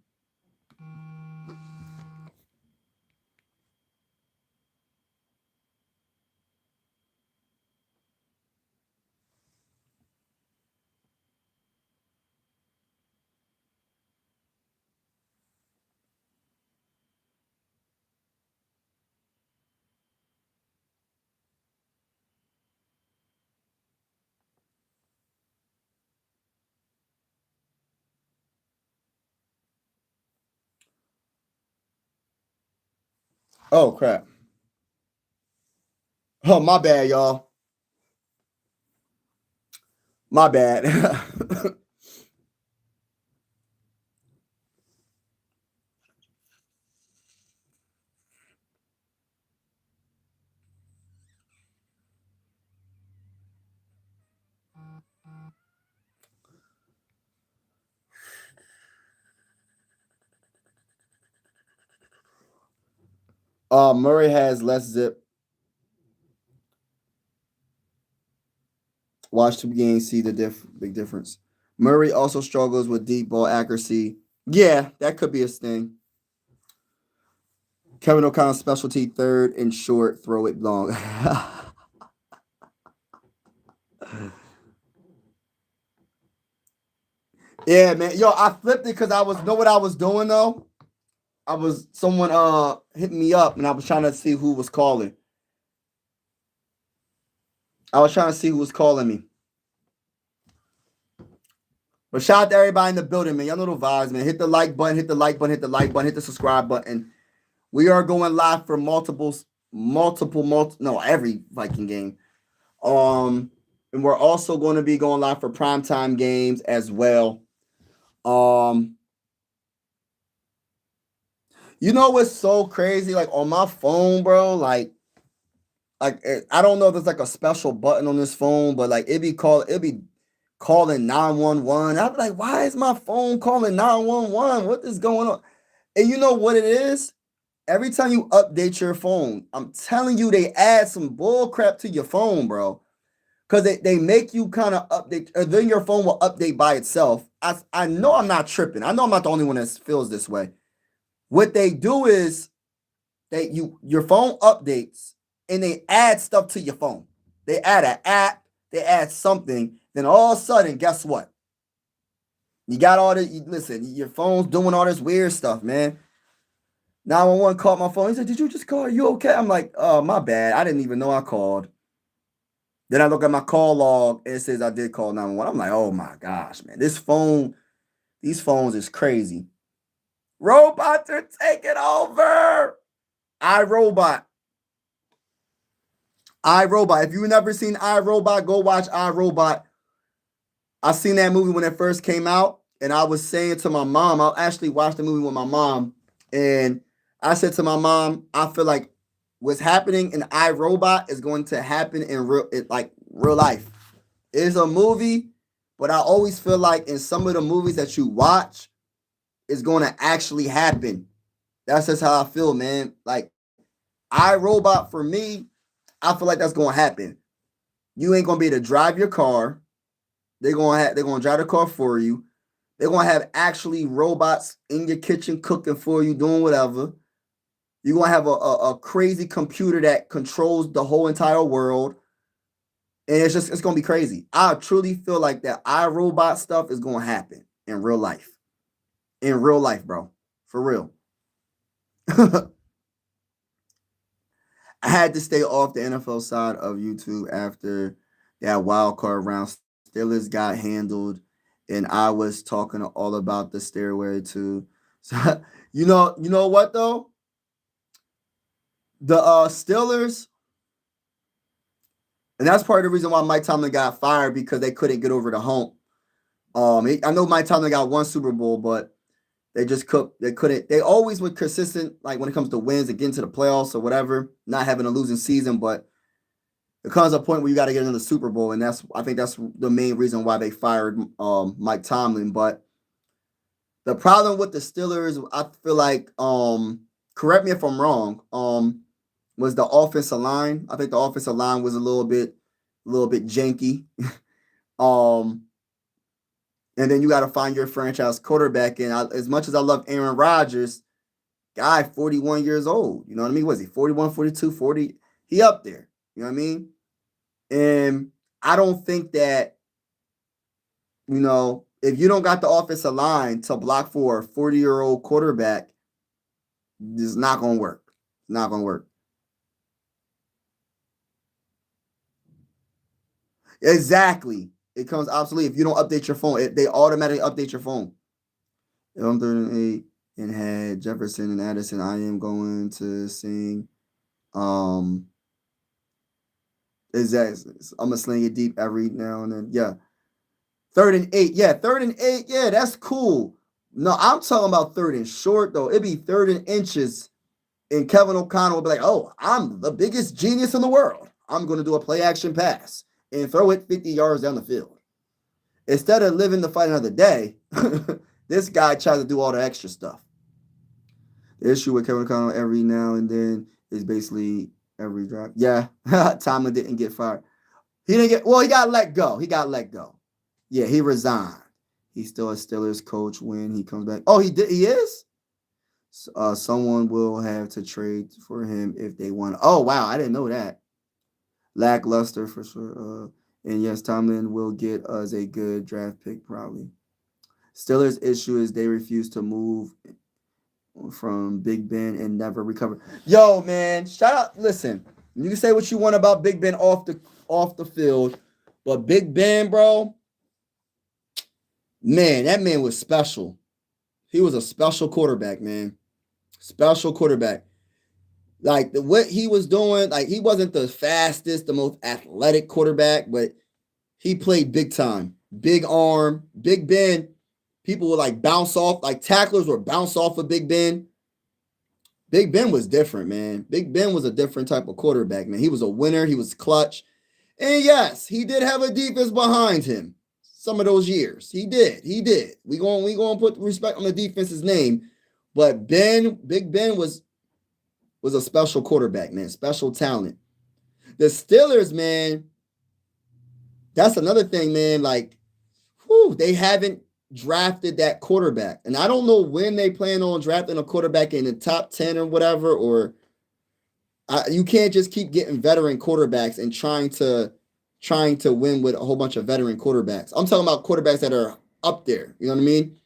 Oh, crap. Oh, my bad, y'all. My bad. Murray has less zip. Watch two games, see the big difference. Murray also struggles with deep ball accuracy. Yeah, that could be his thing. Kevin O'Connell's specialty, third and short, throw it long. Yeah, man. Yo, I flipped it because I know what I was doing though. someone hit me up and I was trying to see who was calling. I was trying to see who was calling me. But shout out to everybody in the building, man. Y'all know the vibes, man. Hit the like button, hit the like button, hit the like button, hit the subscribe button. We are going live for every Viking game. And we're also going to be going live for primetime games as well. You know what's so crazy? Like on my phone, bro, like I don't know if there's like a special button on this phone, but like it'd be calling 911. I'd be like, why is my phone calling 911? What is going on? And you know what it is? Every time you update your phone, I'm telling you, they add some bull crap to your phone, bro. Because they make you kind of update, or then your phone will update by itself. I know I'm not tripping. I know I'm not the only one that feels this way. What they do is your phone updates and they add stuff to your phone. They add an app, they add something, then all of a sudden, guess what? You got all this. Listen, your phone's doing all this weird stuff, man. 911 called my phone. He said, "Did you just call? Are you okay?" I'm like, "Oh, my bad. I didn't even know I called." Then I look at my call log and it says I did call 911. I'm like, "Oh my gosh, man. These phones is crazy." Robots are taking over. iRobot. iRobot. If you've never seen iRobot, go watch iRobot. I seen that movie when it first came out, and I was saying to my mom, I actually watched the movie with my mom, and I said to my mom, I feel like what's happening in iRobot is going to happen in real life. It's a movie, but I always feel like in some of the movies that you watch, it's going to actually happen. That's just how I feel, man. Like iRobot for me, I feel like that's going to happen. You ain't going to be able to drive your car. They're gonna drive the car for you. They're gonna have actually robots in your kitchen cooking for you, doing whatever. You're gonna have a crazy computer that controls the whole entire world. And it's gonna be crazy. I truly feel like that iRobot stuff is gonna happen in real life. In real life, bro. For real. I had to stay off the NFL side of YouTube after that wild card round. Steelers got handled, and I was talking all about the stairway to. So you know what though? The Steelers, and that's part of the reason why Mike Tomlin got fired because they couldn't get over the hump. I know Mike Tomlin got one Super Bowl, but they couldn't. They always were consistent, like when it comes to wins and getting to the playoffs or whatever, not having a losing season, but it comes a point where you got to get into the Super Bowl, and I think that's the main reason why they fired Mike Tomlin. But the problem with the Steelers, I feel like, correct me if I'm wrong, was the offensive line. I think the offensive line was a little bit janky. um, and then you got to find your franchise quarterback. And as much as I love Aaron Rodgers, guy 41 years old, you know what I mean? Was he 41, 42, 40? He up there, you know what I mean? And I don't think that, if you don't got the offensive line to block for a 40-year-old quarterback, it's not going to work. It's not going to work. Exactly. It comes obsolete if you don't update your phone. They automatically update your phone. If I'm 38 and had Jefferson and Addison, I am going to sing. Exactly. I'm gonna sling it deep every now and then. Yeah. 3rd and 8. Yeah, 3rd and 8. Yeah, that's cool. No, I'm talking about 3rd and short though. It'd be 3rd and inches, and Kevin O'Connell will be like, "Oh, I'm the biggest genius in the world. I'm going to do a play action pass and throw it 50 yards down the field." Instead of living to fight another day, this guy tries to do all the extra stuff. The issue with Kevin O'Connell every now and then is basically every drive. Yeah, Tomlin didn't get fired. He got let go. He got let go. Yeah, he resigned. He's still a Steelers coach when he comes back. Oh, he did. He is. Someone will have to trade for him if they want. Oh wow, I didn't know that. Lackluster for sure. And yes, Tomlin will get us a good draft pick probably. Steelers' issue is they refuse to move from Big Ben and never recover. Yo, man, shout out. Listen, you can say what you want about Big Ben off the field, but Big Ben, bro, man, that man was special. He was a special quarterback, man. Special quarterback. Like what he was doing, like he wasn't the fastest, the most athletic quarterback, but he played big time. Big arm, Big Ben. People would like bounce off, like tacklers would bounce off of Big Ben. Big Ben was different, man. Big Ben was a different type of quarterback, man. He was a winner. He was clutch. And yes, he did have a defense behind him some of those years. He did. He did. We going to put respect on the defense's name. But Big Ben was a special quarterback, man. Special talent. The Steelers, man, that's another thing, man. Like, they haven't drafted that quarterback. And I don't know when they plan on drafting a quarterback in the top 10 or whatever, or you can't just keep getting veteran quarterbacks and trying to win with a whole bunch of veteran quarterbacks. I'm talking about quarterbacks that are up there. You know what I mean?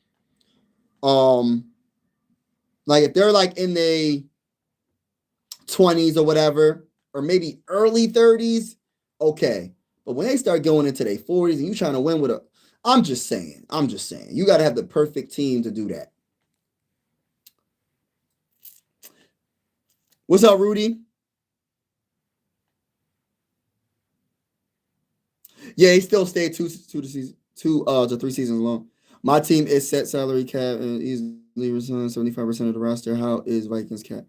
Like if they're like in the 20s or whatever, or maybe early 30s, okay. But when they start going into their 40s and you trying to win with I'm just saying, you got to have the perfect team to do that. What's up, Rudy? Yeah, he still stayed two to 3 seasons long. My team is set salary cap and easily return 75% of the roster. How is Vikings cap?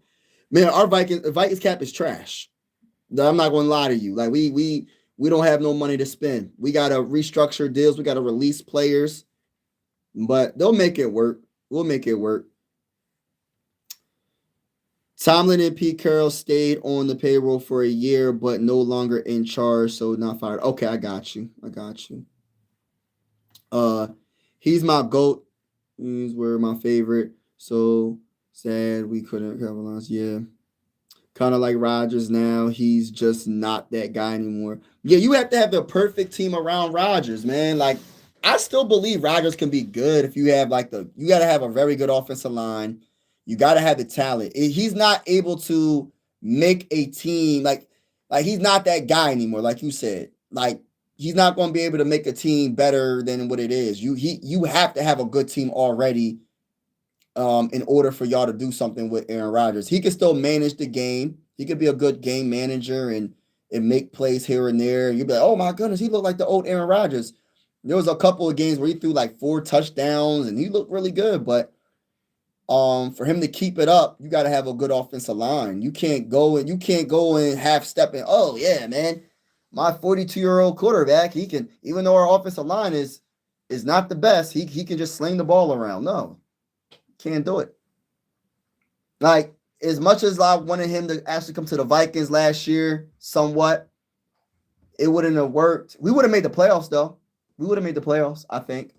Man, our Vikings cap is trash. I'm not going to lie to you. Like we don't have no money to spend. We got to restructure deals. We got to release players, but they'll make it work. We'll make it work. Tomlin and Pete Carroll stayed on the payroll for a year, but no longer in charge, so not fired. Okay, I got you. He's my GOAT. He's my favorite. So sad we couldn't capitalize. Yeah. Kind of like Rodgers now. He's just not that guy anymore. Yeah, you have to have the perfect team around Rodgers, man. Like, I still believe Rodgers can be good if you have you got to have a very good offensive line. You got to have the talent. He's not able to make a team like he's not that guy anymore. Like you said, like he's not going to be able to make a team better than what it is. You have to have a good team already in order for y'all to do something with Aaron Rodgers. He can still manage the game. He could be a good game manager and make plays here and there. You'd be like, oh my goodness, he looked like the old Aaron Rodgers. There was a couple of games where he threw like 4 touchdowns and he looked really good. But for him to keep it up, you got to have a good offensive line. You can't go and half stepping. Oh yeah, man, my 42-year-old quarterback, he can, even though our offensive line is not the best, he can just sling the ball around. No. Can't do it. Like, as much as I wanted him to actually come to the Vikings last year, somewhat, it wouldn't have worked. We would have made the playoffs, though. We would have made the playoffs, I think.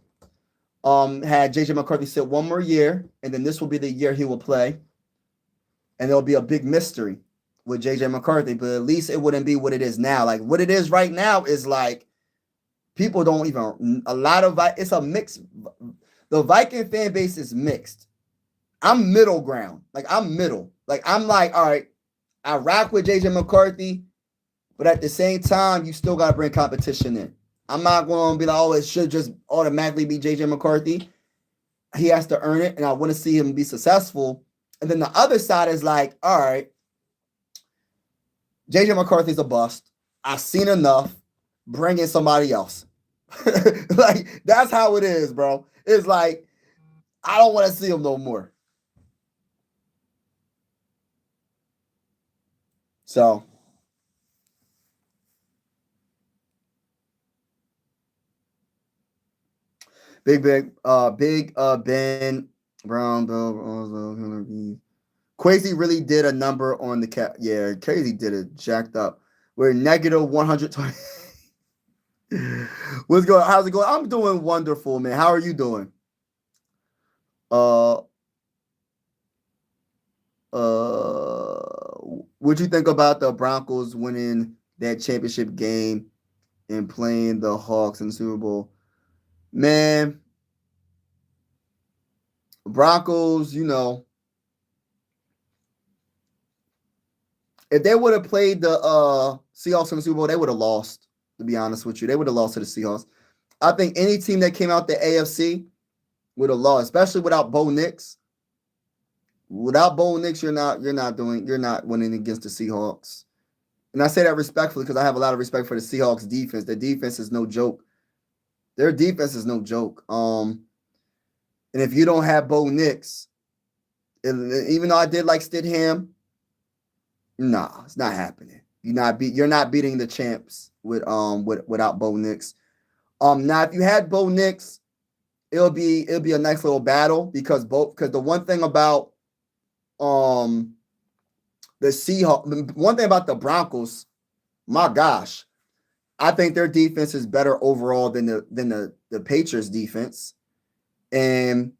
Had JJ McCarthy sit one more year, and then this will be the year he will play. And there'll be a big mystery with JJ McCarthy, but at least it wouldn't be what it is now. Like, what it is right now is like, people don't even, it's a mix. The Viking fan base is mixed. I'm middle ground. Like, I'm middle. Like, I'm like, all right, I rock with JJ McCarthy, but at the same time, you still got to bring competition in. I'm not going to be like, oh, it should just automatically be JJ McCarthy. He has to earn it, and I want to see him be successful. And then the other side is like, all right, JJ McCarthy's a bust. I've seen enough. Bring in somebody else. Like, that's how it is, bro. It's like, I don't want to see him no more. So, big Ben Brown, Bill, Crazy really did a number on the cap. Yeah, Crazy did it jacked up. We're negative 120. What's going? How's it going? I'm doing wonderful, man. How are you doing? Uh, What'd you think about the Broncos winning that championship game and playing the Hawks in the Super Bowl? Man, Broncos, If they would have played the Seahawks in the Super Bowl, they would have lost. To be honest with you, they would have lost to the Seahawks. I think any team that came out the AFC would have lost, especially without Bo Nix. Without Bo Nix, you're not winning against the Seahawks. And I say that respectfully because I have a lot of respect for the Seahawks defense. Their defense is no joke. Their defense is no joke. And if you don't have Bo Nix, even though I did like Stidham, nah, it's not happening. You're not beating the champs without Bo Nix. Now if you had Bo Nix, it'll be a nice little battle because the one thing about the Seahawks, one thing about the Broncos, my gosh, I think their defense is better overall than the Patriots defense. And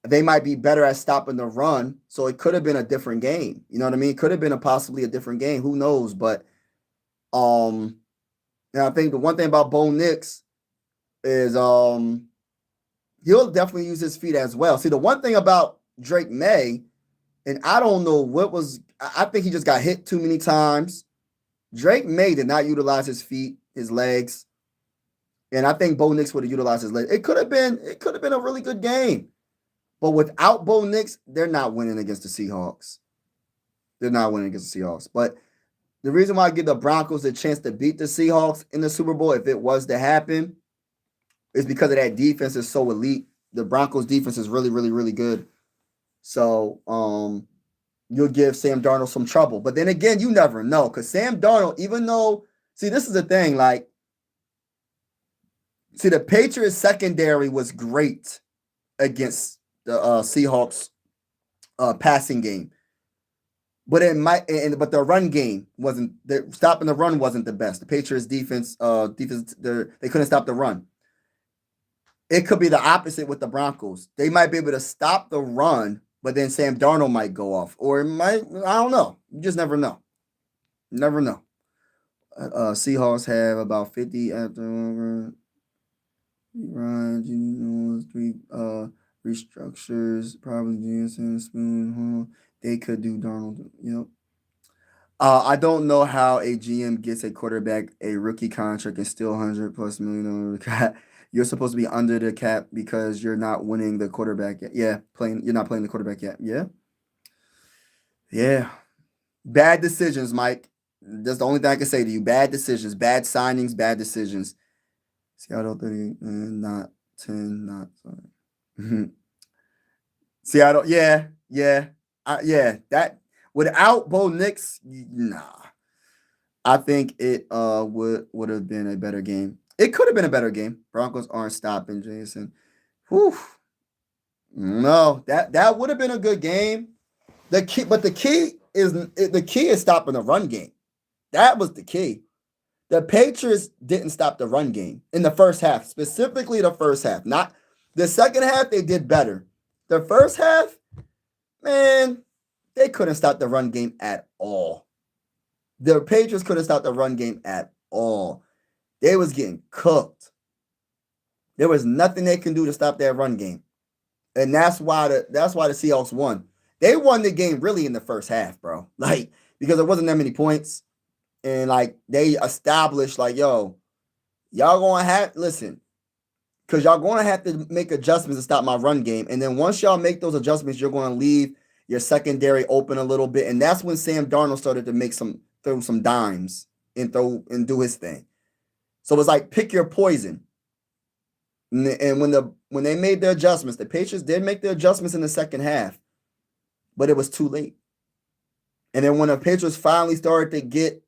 they might be better at stopping the run. So it could have been a different game. You know what I mean? It could have been possibly a different game. Who knows? But and I think the one thing about Bo Nix is he'll definitely use his feet as well. See, the one thing about Drake May, and I don't know I think he just got hit too many times. Drake May did not utilize his feet, his legs. And I think Bo Nix would have utilized his legs. It could have been a really good game. But without Bo Nix, they're not winning against the Seahawks. They're not winning against the Seahawks. But the reason why I give the Broncos a chance to beat the Seahawks in the Super Bowl, if it was to happen, is because of that defense is so elite. The Broncos defense is really, really, really good. So you'll give Sam Darnold some trouble. But then again, you never know. Because Sam Darnold, even though, this is the thing, the Patriots secondary was great against the Seahawks passing game. But but the run game wasn't, stopping the run wasn't the best. The Patriots defense, they couldn't stop the run. It could be the opposite with the Broncos. They might be able to stop the run, but then Sam Darnold might go off. Or it might, I don't know. You just never know. Never know. Seahawks have about 50 after Ryan, three restructures, probably Jensen, Spoon. They could do Darnold. Yep. I don't know how a GM gets a quarterback a rookie contract and still $100+ million cap. You're supposed to be under the cap because you're not winning the quarterback yet. Yeah, you're not playing the quarterback yet. Yeah. Yeah. Bad decisions, Mike. That's the only thing I can say to you. Bad decisions, bad signings, bad decisions. Seattle 30, not 10, not sorry. Seattle, yeah. That without Bo Nix, nah. I think it would have been a better game. It could have been a better game. Broncos aren't stopping Jason. Whew. No, that would have been a good game. The key is stopping the run game. That was the key. The Patriots didn't stop the run game in the first half, specifically the first half. Not the second half, they did better. The first half, man, they couldn't stop the run game at all. The Patriots couldn't stop the run game at all. They was getting cooked. There was nothing they can do to stop that run game. And that's why the Seahawks won. They won the game really in the first half, bro. Because there wasn't that many points. And they established yo, y'all gonna have because y'all gonna have to make adjustments to stop my run game. And then once y'all make those adjustments, you're gonna leave your secondary open a little bit. And that's when Sam Darnold started to throw some dimes and do his thing. So it's pick your poison. And when they made the adjustments, the Patriots did make the adjustments in the second half, but it was too late. And then when the Patriots finally started to get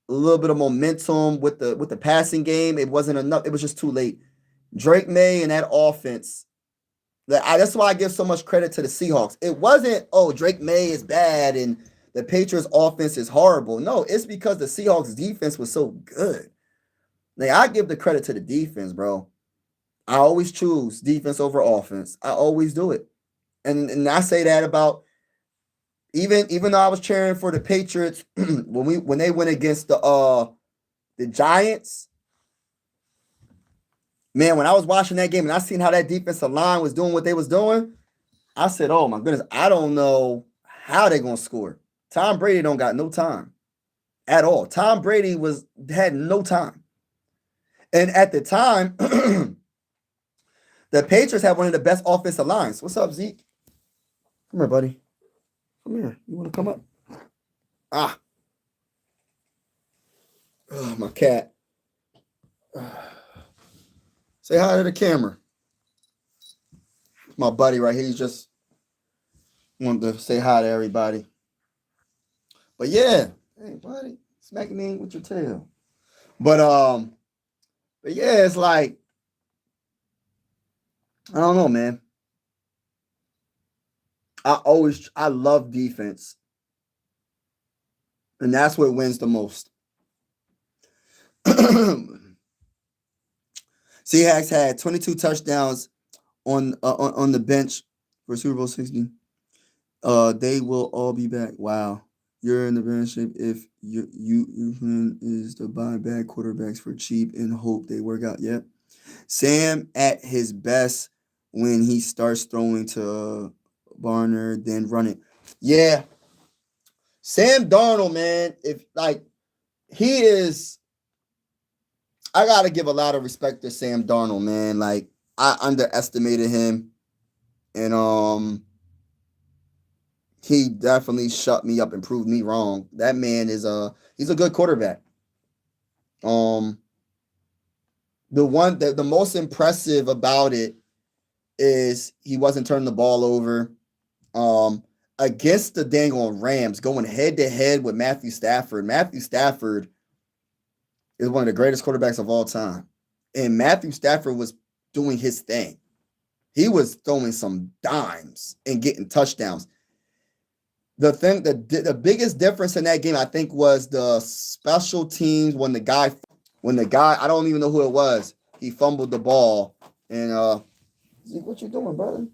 a little bit of momentum with the passing game, it wasn't enough. It was just too late. Drake May and that offense. That's why I give so much credit to the Seahawks. It wasn't, Drake May is bad and the Patriots offense is horrible. No, it's because the Seahawks defense was so good. I give the credit to the defense, bro. I always choose defense over offense. I always do it. And I say that about even though I was cheering for the Patriots when they went against the Giants. Man, when I was watching that game and I seen how that defensive line was doing what they was doing, I said, oh my goodness, I don't know how they're gonna score. Tom Brady don't got no time at all. Tom Brady had no time. And at the time, the Patriots had one of the best offensive lines. What's up, Zeke? Come here, buddy. Come here. You want to come up? Ah. Oh, my cat. Say hi to the camera. My buddy right here. He's just wanted to say hi to everybody. But yeah. Hey, buddy. Smack me with your tail. But yeah, it's like, I don't know, man. I love defense. And that's what wins the most. Seahawks had 22 touchdowns on the bench for Super Bowl 60. They will all be back. Wow. You're in the bad shape if your plan is to buy bad quarterbacks for cheap and hope they work out. Yep. Sam at his best when he starts throwing to Barner, then running. Yeah. Sam Darnold, man, he is, I got to give a lot of respect to Sam Darnold, man. Like, I underestimated him. And he definitely shut me up and proved me wrong. That man he's a good quarterback. The most impressive about it is he wasn't turning the ball over. Against the dang on Rams, going head to head with Matthew Stafford. Matthew Stafford is one of the greatest quarterbacks of all time. And Matthew Stafford was doing his thing. He was throwing some dimes and getting touchdowns. The biggest difference in that game, I think, was the special teams when the guy, I don't even know who it was, he fumbled the ball. And Zeke, what you doing, brother?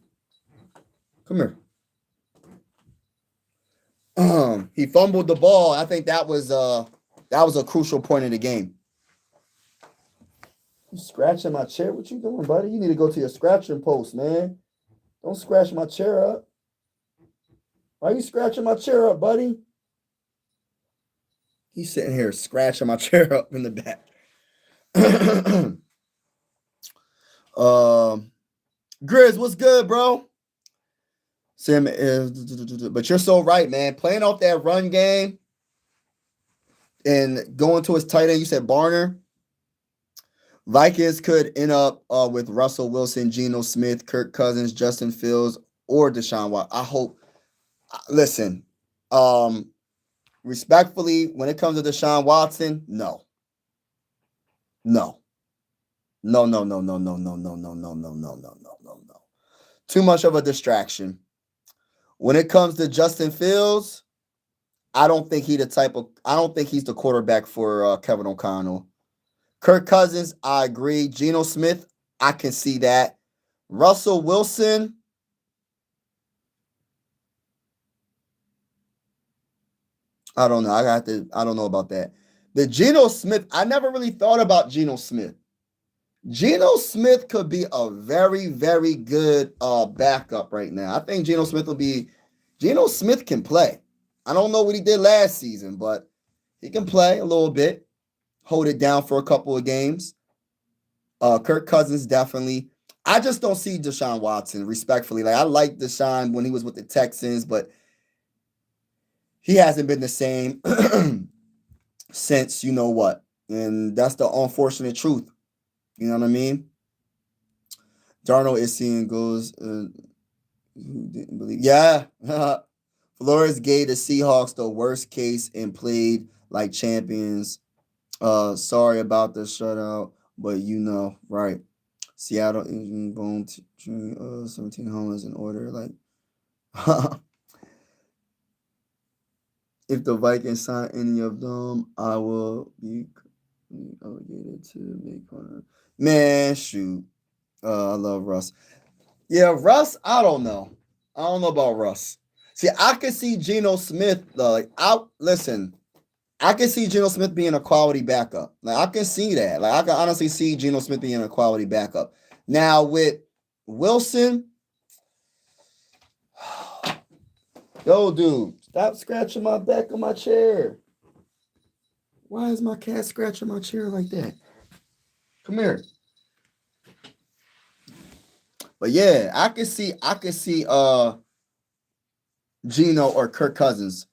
Come here. He fumbled the ball. I think that was a crucial point in the game. You scratching my chair? What you doing, buddy? You need to go to your scratching post, man. Don't scratch my chair up. Why are you scratching my chair up, buddy? He's sitting here scratching my chair up in the back. Grizz, what's good, bro? Sam, but you're so right, man. Playing off that run game and going to his tight end, you said Barner. Vikings could end up with Russell Wilson, Geno Smith, Kirk Cousins, Justin Fields, or Deshaun Watson. I hope. Listen, respectfully, when it comes to Deshaun Watson, no. Too much of a distraction. When it comes to Justin Fields, I don't think he's the quarterback for Kevin O'Connell. Kirk Cousins, I agree. Geno Smith, I can see that. Russell Wilson, I don't know. I don't know about that. The Geno Smith, I never really thought about Geno Smith. Geno Smith could be a very, very good backup right now. I think Geno Smith can play. I don't know what he did last season, but he can play a little bit, hold it down for a couple of games. Kirk Cousins, definitely. I just don't see Deshaun Watson, respectfully. Like, I like Deshaun when he was with the Texans, but he hasn't been the same since you know what. And that's the unfortunate truth. You know what I mean? Darnold is seeing goals. Who didn't believe? Yeah. Flores gave the Seahawks the worst case and played like champions. Sorry about the shutout, but you know, right. Seattle is going to 17 homers in order. Like, if the Vikings sign any of them, I will be obligated to make fun of. Man, shoot. I love Russ. Yeah, Russ, I don't know. I don't know about Russ. See, I could see Geno Smith, I can see Geno Smith being a quality backup. Like, I can see that. Like, I can honestly see Geno Smith being a quality backup. Now, with Wilson, yo, dude, Stop scratching my back of my chair. Why is my cat scratching my chair like that? Come here. But yeah, I could see Geno or Kirk Cousins.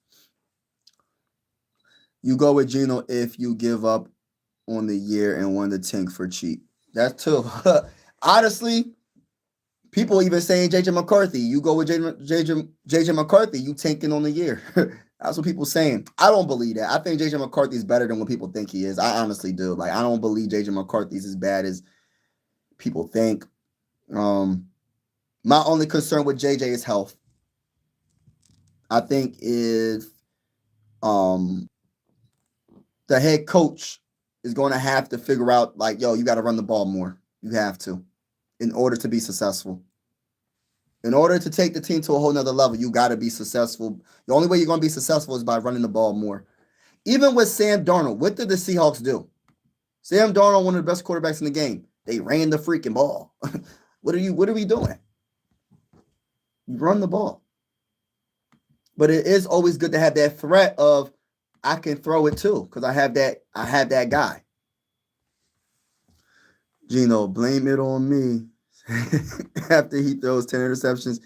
You go with Geno if you give up on the year and want to tank for cheap. That's too. Honestly, people even saying JJ McCarthy. You go with JJ McCarthy, you tanking on the year. That's what people saying. I don't believe that. I think JJ McCarthy is better than what people think he is. I honestly do. Like, I don't believe JJ McCarthy is as bad as people think. My only concern with JJ is health. I think if the head coach is going to have to figure out, like, yo, you got to run the ball more. You have to, in order to be successful. In order to take the team to a whole nother level, you got to be successful. The only way you're going to be successful is by running the ball more. Even with Sam Darnold, what did the Seahawks do? Sam Darnold, one of the best quarterbacks in the game. They ran the freaking ball. What are we doing? You run the ball. But it is always good to have that threat of I can throw it too, because I have that guy. Geno, blame it on me. After he throws 10 interceptions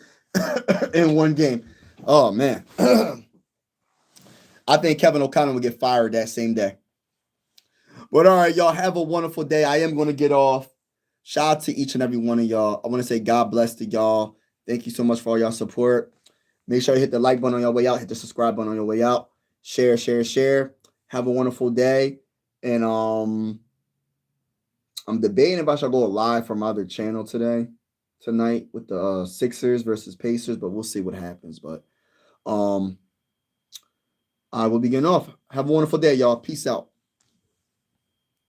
in one game. Oh man. I think Kevin O'Connor will get fired that same day. But all right, y'all, have a wonderful day. I am going to get off. Shout out to each and every one of y'all. I want to say God bless to y'all. Thank you so much for all y'all support. Make sure you hit the like button on your way out. Hit the subscribe button on your way out. Share. Have a wonderful day. And I'm debating if I should go live from my other channel tonight with the Sixers versus Pacers, but we'll see what happens. But I will be getting off. Have a wonderful day, y'all. Peace out.